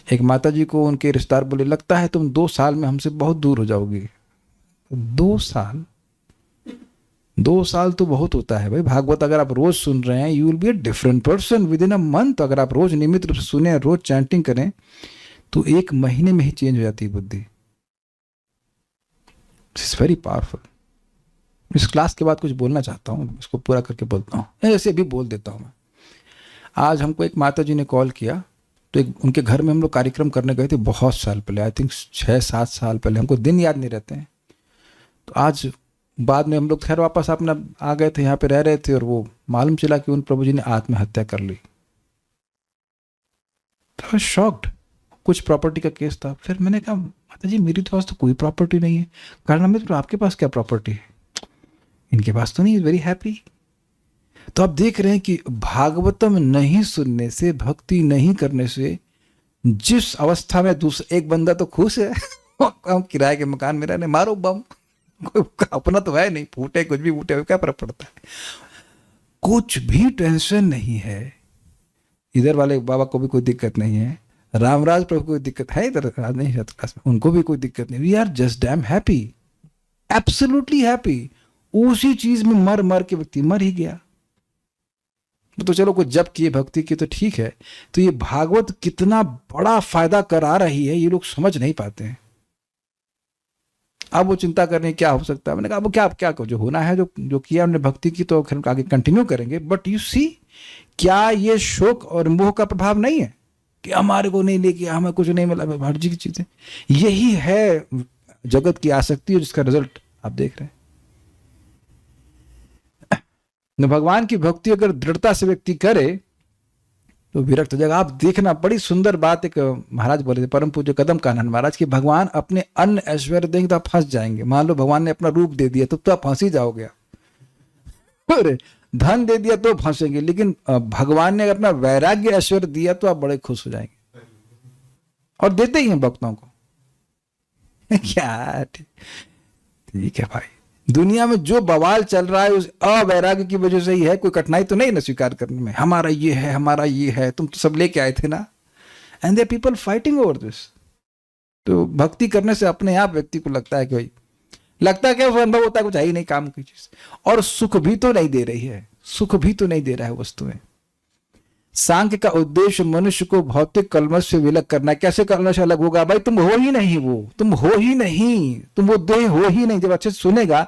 एक माता जी को उनके रिश्तेदार बोले, लगता है तुम 2 साल में हमसे बहुत दूर हो जाओगी। 2 साल? 2 साल तो बहुत होता है भाई। भागवत अगर आप रोज सुन रहे हैं, you will be a different person with in a month. अगर आप रोज नियमित रूप से सुने, रोज चैंटिंग करें, तो 1 महीने में ही चेंज हो जाती है बुद्धि। It's very powerful. इस क्लास के बाद कुछ बोलना चाहता हूँ, इसको पूरा करके बोलता हूँ, ऐसे भी बोल देता हूँ मैं। आज हमको एक माता जी ने कॉल किया, तो एक उनके घर में हम लोग कार्यक्रम करने गए थे बहुत साल पहले, आई थिंक 6-7 साल पहले, हमको दिन याद नहीं रहते हैं। तो आज बाद में हम लोग खैर वापस अपना आ गए थे, यहाँ पे रह रहे थे, और वो मालूम चला कि उन प्रभु जी ने आत्महत्या कर ली। तो शॉक्ड। कुछ प्रॉपर्टी का केस था। फिर मैंने कहा माता जी मेरी तो पास तो कोई प्रॉपर्टी नहीं है। कारण में तो आपके पास क्या प्रॉपर्टी है? इनके पास तो नहीं। Very happy. तो आप देख रहे हैं कि भागवतम नहीं सुनने से, भक्ति नहीं करने से, जिस अवस्था में दूसरा एक बंदा तो खुश है हम किराए के मकान में रहने, मारो बम, कोई अपना तो है नहीं, फूटे कुछ भी फूटे, क्या फर्क पड़ता है? कुछ भी टेंशन नहीं है। इधर वाले बाबा को भी कोई दिक्कत नहीं है, रामराज प्रभु को कोई दिक्कत है इधर नहीं, उनको भी कोई दिक्कत नहीं। We are just damn happy, absolutely happy. उसी चीज में मर मर के व्यक्ति मर ही गया। तो चलो कोई जप किए भक्ति की तो ठीक है। तो ये भागवत कितना बड़ा फायदा करा रही है, ये लोग समझ नहीं पाते हैं। अब वो चिंता करने क्या हो सकता है? मैंने कहा अब क्या जो होना है, जो किया हमने भक्ति की, तो आगे कंटिन्यू करेंगे। बट यू सी, क्या ये शोक और मोह का प्रभाव नहीं है कि हमारे को नहीं लेके, हमें कुछ नहीं मिला, भट जी की चीजें? यही है जगत की आसक्ति, और जिसका रिजल्ट आप देख रहे हैं। भगवान की भक्ति अगर दृढ़ता से व्यक्ति करे तो विरक्त हो जाएगा। आप देखना, बड़ी सुंदर बात एक महाराज बोले थे, परम पूज्य कदम कानन महाराज, कि भगवान अपने अन्न ऐश्वर्य देंगे तो आप फंस जाएंगे। मान लो भगवान ने अपना रूप दे दिया तो आप फंस ही जाओगे। अरे धन दे दिया तो फंसेंगे, लेकिन भगवान ने अपना वैराग्य ऐश्वर्य दिया तो आप बड़े खुश हो जाएंगे। और देते ही हैं भक्तों को। क्या ठीक है भाई, दुनिया में जो बवाल चल रहा है उस अवैराग्य की वजह से ही है। कोई कठिनाई तो नहीं ना स्वीकार करने में, हमारा ये है, हमारा ये है, तुम तो सब लेके आए थे ना। And there people fighting over this. तो भक्ति करने से अपने आप व्यक्ति को लगता है कि भाई, लगता है कि वो अनुभव होता है कुछ है ही नहीं काम की चीज, और सुख भी तो नहीं दे रही है, सुख भी तो नहीं दे रहा है वस्तुएं। सांख्य का उद्देश्य मनुष्य को भौतिक कलमश से विलग करना है। कैसे कलमश अलग होगा भाई? तुम हो ही नहीं, वो तुम हो ही नहीं, तुम वो देह हो ही नहीं। जब अच्छे से सुनेगा,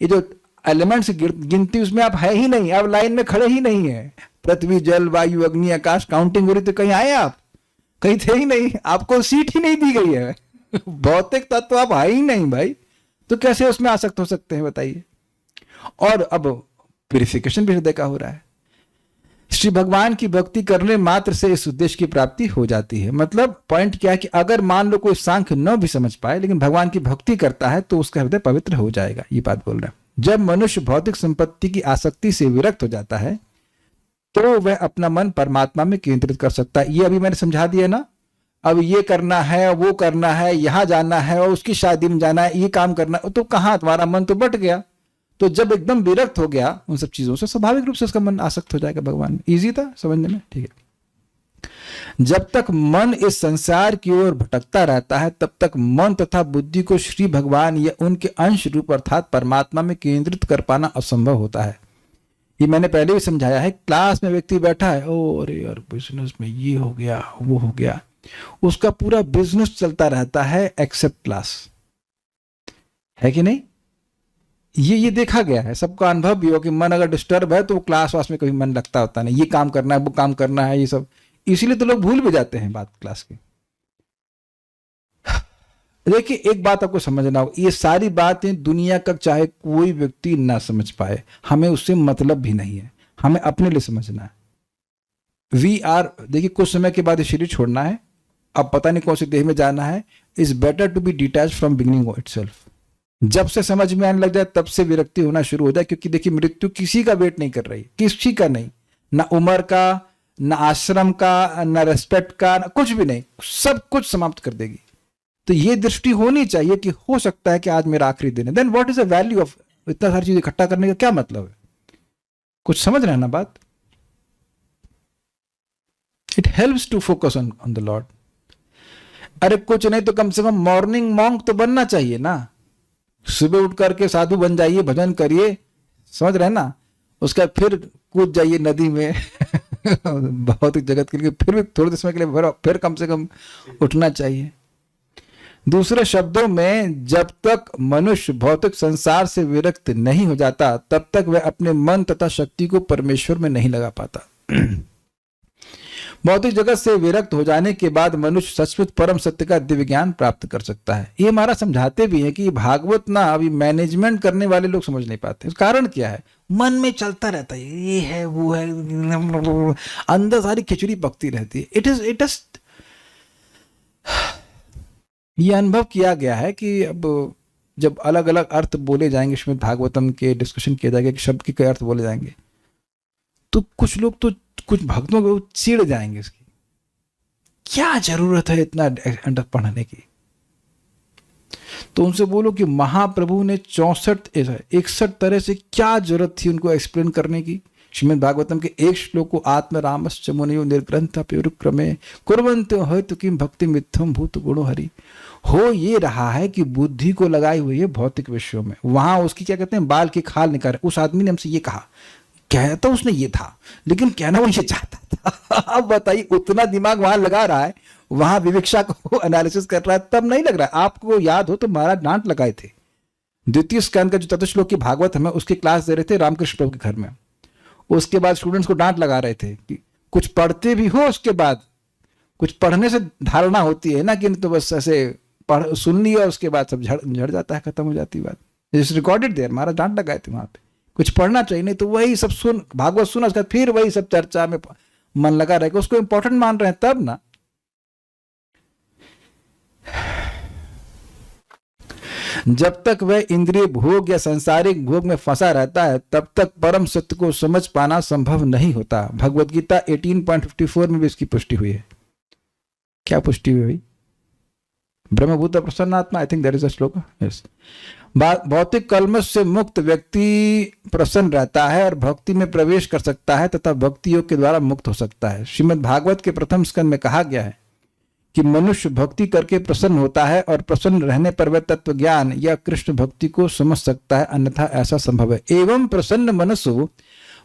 ये जो एलिमेंट्स गिनती उसमें आप है ही नहीं, आप लाइन में खड़े ही नहीं है। पृथ्वी, जल, वायु, अग्नि, आकाश, काउंटिंग हो रही तो कहीं आए आप? कहीं थे ही नहीं, आपको सीट ही नहीं दी गई है। भौतिक तत्व आप है ही नहीं भाई, तो कैसे उसमें आसक्त हो सकते हैं बताइए? और अब प्यूरिफिकेशन भी हृदय का हो रहा है। श्री भगवान की भक्ति करने मात्र से इस उद्देश्य की प्राप्ति हो जाती है। मतलब पॉइंट क्या है कि अगर मान लो कोई सांख्य न भी समझ पाए, लेकिन भगवान की भक्ति करता है तो उसका हृदय पवित्र हो जाएगा, ये बात बोल रहा है। जब मनुष्य भौतिक संपत्ति की आसक्ति से विरक्त हो जाता है तो वह अपना मन परमात्मा में केंद्रित कर सकता है। ये अभी मैंने समझा दिया ना, अब ये करना है, वो करना है, यहां जाना है, और उसकी शादी में जाना है, ये काम करना है, तो कहां तुम्हारा मन तो बट गया। तो जब एकदम विरक्त हो गया उन सब चीजों से, स्वाभाविक रूप से उसका मन आसक्त हो जाएगा भगवान में। इजी था समझने में, ठीक है। जब तक मन इस संसार की ओर भटकता रहता है तब तक मन तथा बुद्धि को श्री भगवान या उनके अंश रूप अर्थात परमात्मा में केंद्रित कर पाना असंभव होता है। ये मैंने पहले भी समझाया है। क्लास में व्यक्ति बैठा है, ओ अरे यार बिजनेस में ये हो गया, वो हो गया, उसका पूरा बिजनेस चलता रहता है एक्सेप्ट क्लास, है कि नहीं? ये देखा गया है, सबका अनुभव भी हो कि मन अगर डिस्टर्ब है तो वो क्लास वास में कभी मन लगता होता नहीं। ये काम करना है, वो काम करना है, ये सब, इसीलिए तो लोग भूल भी जाते हैं बात क्लास की। देखिए एक बात आपको समझना होगा, ये सारी बातें दुनिया का चाहे कोई व्यक्ति ना समझ पाए, हमें उससे मतलब भी नहीं है, हमें अपने लिए समझना है। वी आर, देखिए कुछ समय के बाद ये शरीर छोड़ना है, अब पता नहीं कौन सी देह में जाना है। Is better to be detach from beginning itself. जब से समझ में आने लग जाए तब से विरक्ति होना शुरू हो जाए, क्योंकि देखिए मृत्यु किसी का वेट नहीं कर रही, किसी का नहीं, ना उम्र का, ना आश्रम का, ना रेस्पेक्ट का, ना कुछ भी नहीं, सब कुछ समाप्त कर देगी। तो ये दृष्टि होनी चाहिए कि हो सकता है कि आज मेरा आखिरी दिन है। Then what is the value of इतना सारी चीज इकट्ठा करने का क्या मतलब है? कुछ समझ रहे हैं ना बात? It helps to focus on the lord. अरे कुछ नहीं तो कम से कम मॉर्निंग मॉन्क तो बनना चाहिए ना। सुबह उठ करके साधु बन जाइए, भजन करिए, समझ रहे हैं ना, उसका फिर कूद जाइए नदी में भौतिक जगत के लिए, फिर भी थोड़े समय के लिए फिर कम से कम उठना चाहिए। दूसरे शब्दों में, जब तक मनुष्य भौतिक संसार से विरक्त नहीं हो जाता तब तक वह अपने मन तथा शक्ति को परमेश्वर में नहीं लगा पाता। भौतिक जगत से विरक्त हो जाने के बाद मनुष्य सचमुच परम सत्य का दिव्य ज्ञान प्राप्त कर सकता है। ये हमारा समझाते भी हैं कि भागवत ना अभी मैनेजमेंट करने वाले लोग समझ नहीं पाते। कारण क्या है? मन में चलता रहता है, ये है वो है, अंदर सारी खिचड़ी पकती रहती है। इट इज ये अनुभव किया गया है कि अब जब अलग अलग अर्थ बोले जाएंगे, श्रीमद् भागवतम के डिस्कशन किया जाएगा कि शब्द के कई अर्थ बोले जाएंगे, तो कुछ लोग तो, कुछ भक्तों को चिढ़ जाएंगे इसकी, क्या जरूरत है इतना अंडर पढ़ने की। तो उनसे बोलो कि महाप्रभु ने 61 तरह से क्या जरूरत थी उनको एक्सप्लेन करने की। श्रीमद् भागवतम के एक श्लोक को आत्म रामश्च मुनियो निर्ग्रंथ प्युरुक्रमे कुर्वन्तो हेतु किम भक्ति मिथ्यम भूत गुणो हरि। हो ये रहा है कि बुद्धि को लगाई हुई है भौतिक विषयों में, वहां उसकी क्या कहते हैं, बाल की खाल निकाल। उस आदमी ने हमसे ये कहा, कहता उसने ये था, लेकिन कहना वो ये चाहता था। अब बताइए, उतना दिमाग वहां लगा रहा है, वहां विवेक्षा को एनालिसिस कर रहा है, तब नहीं लग रहा है। आपको याद हो तो महाराज डांट लगाए थे। द्वितीय स्कंद का जो चतुश्लोक की भागवत हमें उसकी क्लास दे रहे थे रामकृष्ण प्रभु के घर में। उसके बाद स्टूडेंट्स को डांट लगा रहे थे कि कुछ पढ़ते भी हो, उसके बाद कुछ पढ़ने से धारणा होती है ना कि तो बस ऐसे सुन लिया, उसके बाद सब झड़ जाता है, खत्म हो जाती बात। इट्स रिकॉर्डेड देयर, महाराज डांट लगाए थे वहां पे। कुछ पढ़ना चाहिए, नहीं तो वही सब सुन, भागवत सुना, उसका फिर वही सब चर्चा में मन लगा रहेगा, उसको इंपॉर्टेंट मान रहे हैं तब ना। जब तक वह इंद्रिय भोग या सांसारिक भोग में फंसा रहता है तब तक परम सत्य को समझ पाना संभव नहीं होता। भगवत गीता 18.54 में भी इसकी पुष्टि हुई है। क्या पुष्टि हुई भाई? ब्रह्मभूत प्रसन्नात्मा, I think that is a shloka. Yes. भौतिक कलमश से मुक्त व्यक्ति प्रसन्न रहता है और भक्ति में प्रवेश कर सकता है तथा भक्ति योग के द्वारा मुक्त हो सकता है। श्रीमद् भागवत के प्रथम स्कंद में कहा गया है कि मनुष्य भक्ति करके प्रसन्न होता है और प्रसन्न रहने पर वह तत्व ज्ञान या कृष्ण भक्ति को समझ सकता है, अन्यथा ऐसा संभव है। एवं प्रसन्न मनसो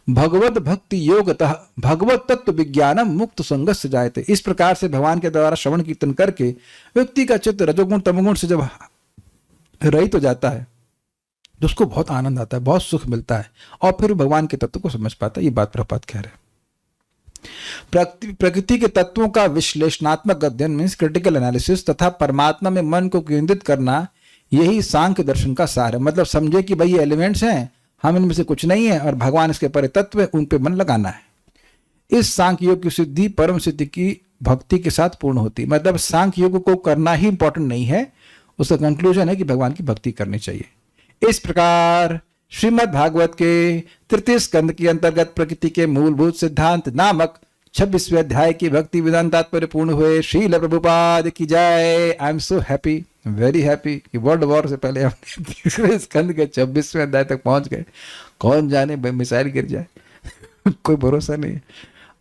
भगवत भक्ति योगतः भगवत तत्व विज्ञानम मुक्त संगत से जायते। इस प्रकार से भगवान के द्वारा श्रवण कीर्तन करके व्यक्ति का चित्त रजोगुण तमोगुण से जब रहित हो जाता है तो उसको बहुत आनंद आता है, बहुत सुख मिलता है और फिर भगवान के तत्व को समझ पाता है। ये बात प्रभुपाद कह रहे हैं। प्रकृति के तत्वों का विश्लेषणात्मक अध्ययन मीन्स क्रिटिकल एनालिसिस तथा परमात्मा में मन को केंद्रित करना, यही सांख्य दर्शन का सार है। मतलब समझे कि भाई ये एलिमेंट्स हैं, हम इनमें से कुछ नहीं है और भगवान इसके परे तत्व है, उन पे मन लगाना है। इस सांख्य योग की सिद्धि परम सिद्धि की भक्ति के साथ पूर्ण होती है। मतलब सांख्य योग को करना ही इंपॉर्टेंट नहीं है, उसका कंक्लूजन है कि भगवान की भक्ति करनी चाहिए। इस प्रकार श्रीमद् भागवत के तृतीय स्कंद के अंतर्गत प्रकृति के मूलभूत सिद्धांत नामक 26वें अध्याय की भक्ति विधान तात्पर्य पूर्ण हुए। श्रील प्रभुपाद की जय। I am so happy, very happy कि वर्ल्ड वॉर से पहले हमने तीसरे स्कंद के 26वें अध्याय तक पहुंच गए। कौन जाने मिसाइल गिर जाए कोई भरोसा नहीं।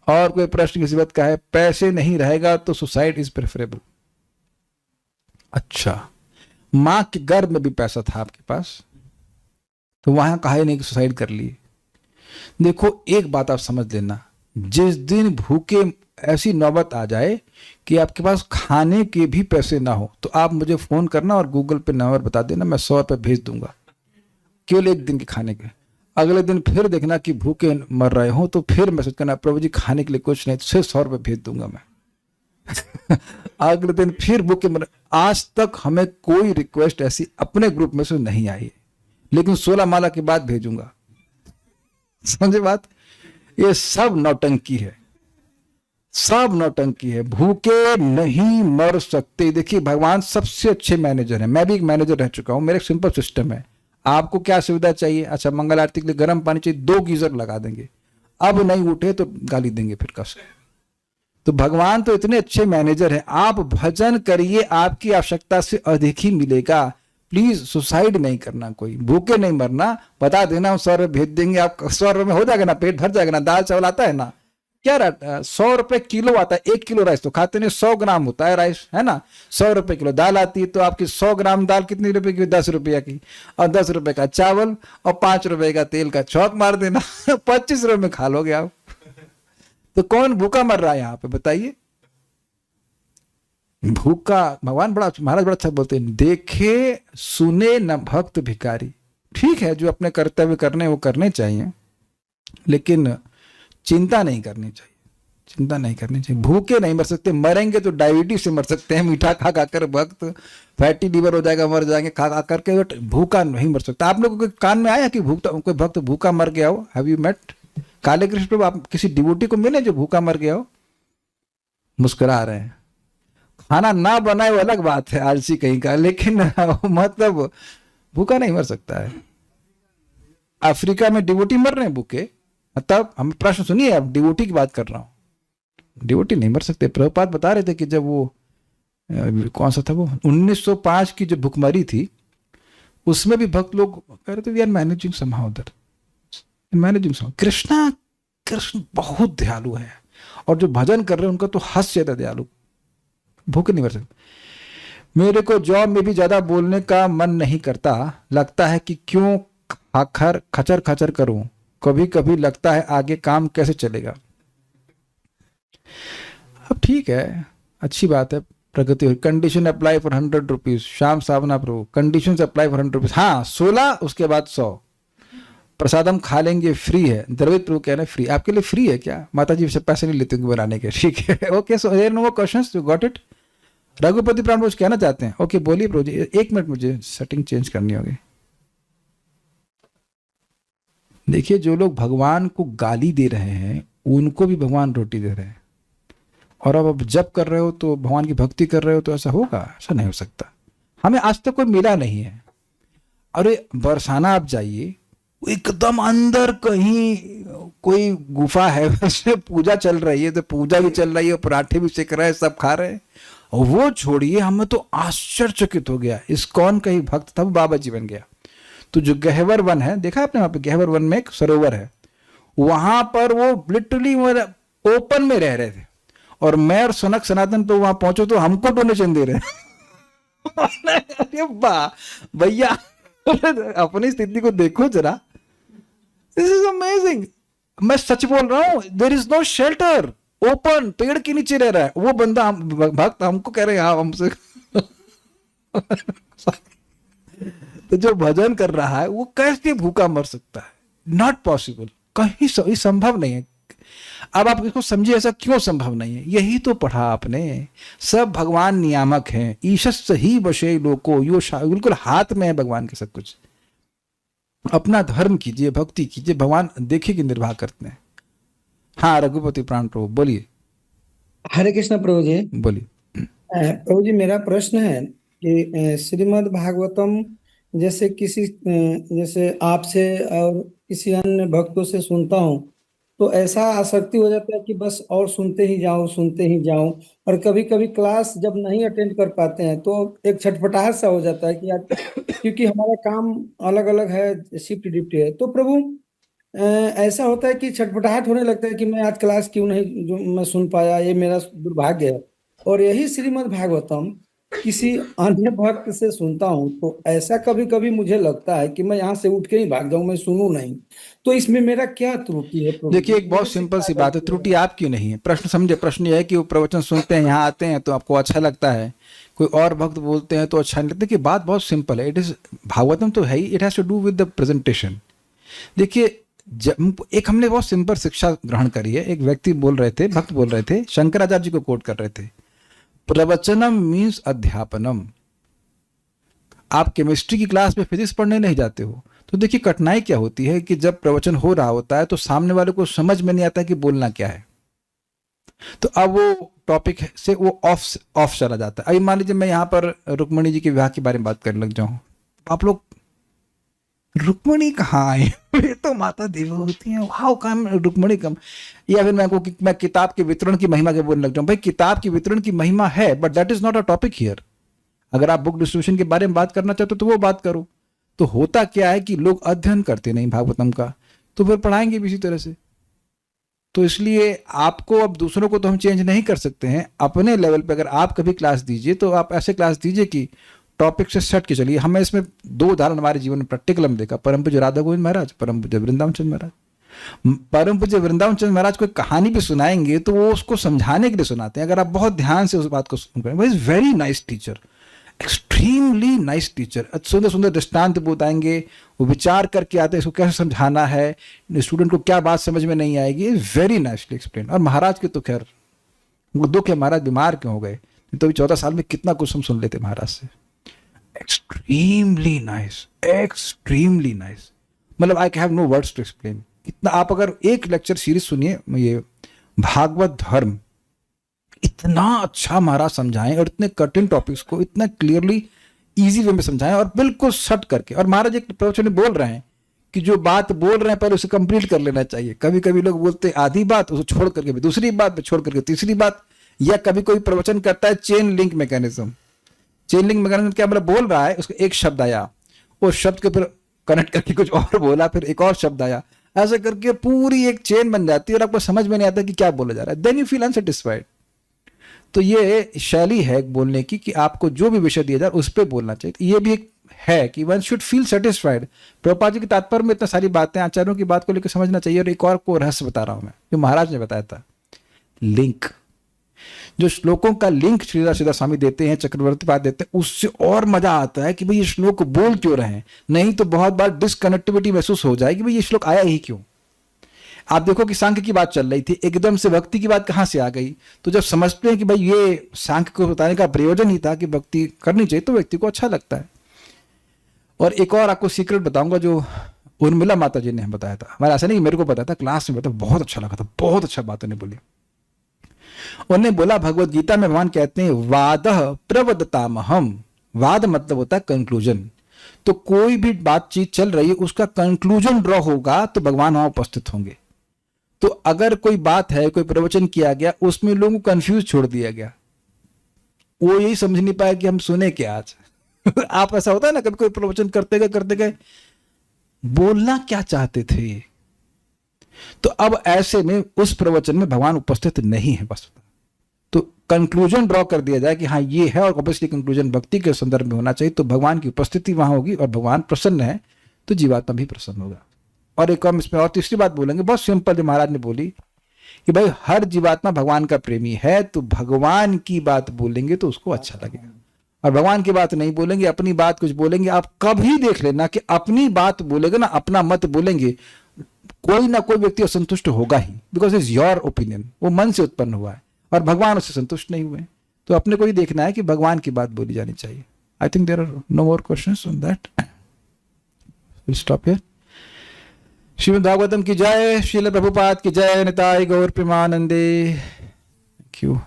और कोई प्रश्न किसी बात का है, पैसे नहीं रहेगा तो सुसाइड इज प्रेफरेबल। अच्छा, मां के गर्भ में भी पैसा था आपके पास तो वहां कहा ही नहीं कि सुसाइड कर लिए। देखो एक बात आप समझ लेना, जिस दिन भूखे ऐसी नौबत आ जाए कि आपके पास खाने के भी पैसे ना हो तो आप मुझे फोन करना और गूगल पे नंबर बता देना, मैं 100 रुपये भेज दूंगा केवल एक दिन के खाने के। अगले दिन फिर देखना कि भूखे मर रहे हो तो फिर मैसेज करना, प्रभु जी खाने के लिए कुछ नहीं, तो सिर्फ 100 रुपये भेज दूंगा मैं अगले दिन फिर भूखे मर। आज तक हमें कोई रिक्वेस्ट ऐसी अपने ग्रुप में से नहीं आई है, लेकिन 16 माला के बाद भेजूंगा। समझे बात? ये सब नौटंकी है, सब नौटंकी है। भूखे नहीं मर सकते। देखिए भगवान सबसे अच्छे मैनेजर है। मैं भी एक मैनेजर रह चुका हूं। मेरा एक सिंपल सिस्टम है। आपको क्या सुविधा चाहिए? अच्छा, मंगल आरती के लिए गर्म पानी चाहिए, 2 गीजर लगा देंगे। अब नहीं उठे तो गाली देंगे फिर कस। तो भगवान तो इतने अच्छे मैनेजर है। आप भजन करिए, आपकी आवश्यकता से अधिक ही मिलेगा। प्लीज सुसाइड नहीं करना, कोई भूखे नहीं मरना। बता देना, 100 रुपये भेज देंगे, आप 100 रुपये में हो जाएगा ना, पेट भर जाएगा ना। दाल चावल आता है ना, क्या 100 रुपये किलो आता है। 1 किलो राइस तो खाते नहीं, 100 ग्राम होता है राइस, है ना। 100 रुपये किलो दाल आती है, तो आपकी 100 ग्राम दाल कितने रुपए की? 10 रुपया की। और 10 रुपए का चावल और 5 रुपए का तेल का चौक मार देना 25 रुपये में खा लोगे आप। तो कौन भूखा मर रहा है यहाँ पे बताइए? भूखा भगवान बड़ा, महाराज बड़ा अच्छा बोलते हैं, देखे सुने न भक्त भिखारी। ठीक है, जो अपने कर्तव्य करने वो करने चाहिए, लेकिन चिंता नहीं करनी चाहिए, चिंता नहीं करनी चाहिए। भूखे नहीं मर सकते, मरेंगे तो डायबिटीज से मर सकते हैं। मीठा खा खा कर भक्त फैटी लीवर हो जाएगा, मर जाएंगे खा खा करके। भूखा नहीं मर सकता। आप लोगों के कान में आया कि कोई भक्त भूखा मर गया हो? Have you met? Kale Krishna प्रभु, आप किसी डिवोटी को मिले जो भूखा मर गया हो? मुस्कुरा रहे हैं। खाना ना बनाए वो अलग बात है, आलसी कहीं का, लेकिन मतलब भूखा नहीं मर सकता है। अफ्रीका में डिवोटी मर रहे हैं भूखे। मतलब हम प्रश्न सुनिए, अब डिवोटी की बात कर रहा हूं। डिवोटी नहीं मर सकते। प्रभुपाद बता रहे थे कि जब वो कौन सा था वो 1905 की जो भुखमरी थी, उसमें भी भक्त लोग कह रहे थे we are managing somehow that, managing somehow. Krishna बहुत दयालु है, और जो भजन कर रहे हैं उनका तो हद से ज्यादा दयालु। भूखे नहीं मर सकते। मेरे को जॉब में भी ज्यादा बोलने का मन नहीं करता, लगता है कि क्यों खचर खचर करूं। कभी कभी लगता है आगे काम कैसे चलेगा। अब ठीक है, अच्छी बात है, प्रगति। Condition apply for 100 rupees. Shyam सावना Prabhu, condition apply for 100 rupees. हाँ 16, उसके बाद 100। प्रसादम खा लेंगे, फ्री है। द्रविड प्रभु कह रहे हैं फ्री। आपके लिए फ्री है क्या? माता जी से पैसे नहीं लेते बनाने के, ठीक है। Okay, so there no more questions, you got it. Raghupati Pran कुछ कहना चाहते हैं? ओके बोलिए प्रभु जी। 1 मिनट, मुझे सेटिंग चेंज करनी होगी। देखिए, जो लोग भगवान को गाली दे रहे हैं उनको भी भगवान रोटी दे रहे हैं, और अब जप कर रहे हो तो भगवान की भक्ति कर रहे हो तो ऐसा होगा? ऐसा नहीं हो सकता। हमें आज तक कोई मिला नहीं है। अरे बरसाना आप जाइए, एकदम अंदर कहीं कोई गुफा है, उसमें पूजा चल रही है, तो पूजा भी चल रही है, पराठे भी सेक रहे हैं, सब खा रहे हैं, और वो छोड़िए, हमें तो आश्चर्यचकित हो गया, इस्कॉन का ही भक्त था, वो बाबा जी बन गया। तो जो गहवर वन है, देखा आपने, वहां पे गहवर वन में एक सरोवर है, वहां पर वो लिटरली ओपन में रह रहे थे, और मैं और सनक सनातन पे वहां पहुंचो तो हमको डोनेशन दे रहे अरे वाह भैया, अपनी स्थिति को देखो जरा, दिस इज अमेजिंग। मैं सच बोल रहा हूं, there is no shelter, open, पेड़ के नीचे रह रहा है वो बंदा, भक्त हमको कह रहे हैं हाँ हमसे तो जो भजन कर रहा है वो कैसे भूखा मर सकता है? नॉट पॉसिबल, कहीं संभव नहीं है। अब आप इसको समझिए, ऐसा क्यों संभव नहीं है? यही तो पढ़ा आपने, सब भगवान नियामक हैं, ईशस् ही वशे लोको, यो बिल्कुल हाथ में है भगवान के सब कुछ। अपना धर्म कीजिए, भक्ति कीजिए, भगवान देखिए कि निर्वाह करते हैं। हाँ रघुपति प्राण प्रभु बोलिए। हरे कृष्ण प्रभु जी। बोलिए। प्रभु जी, मेरा प्रश्न है कि श्रीमद् भागवतम जैसे जैसे आपसे और किसी अन्य भक्तों से सुनता हूँ तो ऐसा आसक्ति हो जाता है कि बस और सुनते ही जाऊं, सुनते ही जाऊं। और कभी कभी क्लास जब नहीं अटेंड कर पाते हैं तो एक छटपटाहट सा हो जाता है कि यार, क्योंकि हमारा काम अलग अलग है, शिफ्ट डिफ्ट है। तो प्रभु ऐसा होता है कि छटपटाहट होने लगता है कि मैं आज क्लास क्यों नहीं जो मैं सुन पाया, ये मेरा दुर्भाग्य है। और यही श्रीमद् भागवतम किसी अन्य भक्त से सुनता हूँ तो ऐसा कभी कभी मुझे लगता है कि मैं यहाँ से उठ के ही भाग जाऊं, मैं सुनूं नहीं। तो इसमें मेरा क्या त्रुटि है प्रभु? देखिए, एक बहुत सिंपल सी बात है, त्रुटि आपकी नहीं है। प्रश्न समझे, प्रश्न यह है कि वो प्रवचन सुनते हैं, यहाँ आते हैं तो आपको अच्छा लगता है, कोई और भक्त बोलते हैं तो अच्छा नहीं लगता। देखिए बात बहुत सिंपल है, इट इज भागवतम तो है ही, it has to do with the presentation. देखिए जब एक हमने बहुत सिंपल शिक्षा ग्रहण करी है, एक व्यक्ति बोल रहे थे, भक्त बोल रहे थे, शंकराचार्य जी को कोट कर रहे थे, प्रवचनम मीन्स अध्यापनम। आप केमिस्ट्री की क्लास में फिजिक्स पढ़ने नहीं जाते हो, तो देखिए कठिनाई क्या होती है कि जब प्रवचन हो रहा होता है तो सामने वाले को समझ में नहीं आता कि बोलना क्या है, तो अब वो टॉपिक से वो ऑफ चला जाता है। अभी मान लीजिए मैं यहाँ पर रुक्मणी जी के विवाह के बारे में बात करने लग जाऊं, आप लोग रुक्मणी कहाँ आए ये तो माता देवी होती हैं, हाउ कम रुक्मणी कम। या फिर मैं किताब के वितरण की महिमा के बोलने लग जाऊं, भाई किताब की वितरण की महिमा है but that is not a topic here. अगर आप बुक डिस्ट्रीब्यूशन के बारे में बात करना चाहते हो तो वो बात करो। तो होता क्या है कि लोग अध्ययन करते नहीं भागवतम का, तो फिर पढ़ाएंगे भी इसी तरह से। तो इसलिए आपको, अब दूसरों को तो हम चेंज नहीं कर सकते हैं, अपने लेवल पे अगर आप कभी क्लास दीजिए तो आप ऐसे क्लास दीजिए कि टॉपिक से सट के चलिए। हमें इसमें 2 उदाहरण हमारे जीवन में प्रैक्टिकल हम देखा, परम पूज्य राधा गोविंद महाराज, परम पूज्य वृंदावन चंद्र महाराज। परम पूज्य वृंदावन चंद्र महाराज कोई कहानी भी सुनाएंगे तो वो उसको समझाने के लिए सुनाते हैं। अगर आप बहुत ध्यान से उस बात को सुन पाए, is very nice teacher, extremely nice teacher. सुंदर सुंदर दृष्टांत बताएंगे, वो विचार करके आते हैं इसको कैसे समझाना है, स्टूडेंट को क्या बात समझ में नहीं आएगी, वेरी नाइसली एक्सप्लेन। और महाराज के तो खैर वो दुख है, महाराज बीमार क्यों हो गए, तो 14 साल में कितना कुछ हम सुन लेते महाराज से। एक्सट्रीमली नाइस, एक्सट्रीमली नाइस, मतलब I have no words to explain. इतना आप अगर एक लेक्चर सीरीज सुनिए, ये भागवत धर्म, इतना अच्छा महाराज समझाएं और इतने कठिन टॉपिक्स को इतना क्लियरली इजी वे में समझाएं और बिल्कुल सट करके। और महाराज एक प्रवचन में बोल रहे हैं कि जो बात बोल रहे हैं पहले उसे कंप्लीट कर लेना चाहिए। कभी कभी लोग बोलते हैं आधी बात, उसे छोड़ करके दूसरी बात, छोड़ करके तीसरी बात, या कभी कोई प्रवचन करता है chain link mechanism. Chain link mechanism क्या मतलब, बोल रहा है उसको एक शब्द आया, उस शब्द के फिर कनेक्ट करके कुछ और बोला, फिर एक और शब्द आया, ऐसा करके पूरी एक चेन बन जाती है और आपको समझ में नहीं आता कि क्या बोला जा रहा है। Then you feel unsatisfied. तो ये शैली है बोलने की कि आपको जो भी विषय दिया जाए उस पर बोलना चाहिए। ये भी एक है कि one should feel satisfied. Prabhupada ji के तात्पर्य में इतना सारी बातें, आचार्यों की बात को लेकर समझना चाहिए। और एक और को रहस्य बता रहा हूं मैं, जो महाराज ने बताया था, लिंक। जो श्लोकों का लिंक श्रीधर सीधा स्वामी देते हैं, चक्रवर्ती पाद देते हैं, उससे और मजा आता है कि भाई ये श्लोक बोल क्यों रहे हैं। नहीं तो बहुत बार डिसकनेक्टिविटी महसूस हो जाएगी, भाई ये श्लोक आया ही क्यों। आप देखो कि सांख्य की बात चल रही थी, एकदम से भक्ति की बात कहां से आ गई। तो जब समझते हैं कि भाई ये सांख्य को बताने का प्रयोजन ही था कि भक्ति करनी चाहिए, तो व्यक्ति को अच्छा लगता है। और एक और आपको सीक्रेट बताऊंगा जो उर्मिला माता जी ने बताया था। हमारा ऐसा नहीं मेरे को पता था, क्लास में बताया, बहुत अच्छा लगा था, बहुत अच्छा बात उन्हें बोली। उन्होंने बोला भगवत गीता में भगवान कहते हैं वादः प्रवदतामहम। वाद मतलब होता है कंक्लूजन। तो कोई भी बातचीत चल रही है उसका कंक्लूजन ड्रॉ होगा तो भगवान वहां उपस्थित होंगे। तो अगर कोई बात है, कोई प्रवचन किया गया, उसमें लोगों को कंफ्यूज छोड़ दिया गया, वो यही समझ नहीं पाया कि हम सुने क्या आज। आप ऐसा होता है ना, कभी कोई प्रवचन करते गए बोलना क्या चाहते थे, तो अब ऐसे में उस प्रवचन में भगवान उपस्थित नहीं है बस, तो कंक्लूजन ड्रॉ कर दिया जाए कि हाँ ये है, और ऑब्वियसली कंक्लूजन भक्ति के संदर्भ में होना चाहिए, तो भगवान की उपस्थिति वहां होगी और भगवान प्रसन्न है तो जीवात्मा भी प्रसन्न होगा। और एक हम इसमें और तीसरी बात बोलेंगे, बहुत सिंपल, जो महाराज ने बोली कि भाई हर जीवात्मा भगवान का प्रेमी है, तो भगवान की बात बोलेंगे तो उसको अच्छा लगेगा, और भगवान की बात नहीं बोलेंगे, अपनी बात कुछ बोलेंगे, आप कभी देख लेना कि अपनी बात बोलेगा ना, अपना मत बोलेंगे, कोई ना कोई व्यक्ति असंतुष्ट होगा ही, बिकॉज इज योर ओपिनियन, वो मन से उत्पन्न हुआ है और भगवान उससे संतुष्ट नहीं हुए। तो अपने को ही देखना है कि भगवान की बात बोली जानी चाहिए। I think there are no more questions on that, will stop here. Shrimad Bhagavatam की जय, श्रील प्रभुपाद की जय, निताई गौर प्रेमानंदे। Thank you.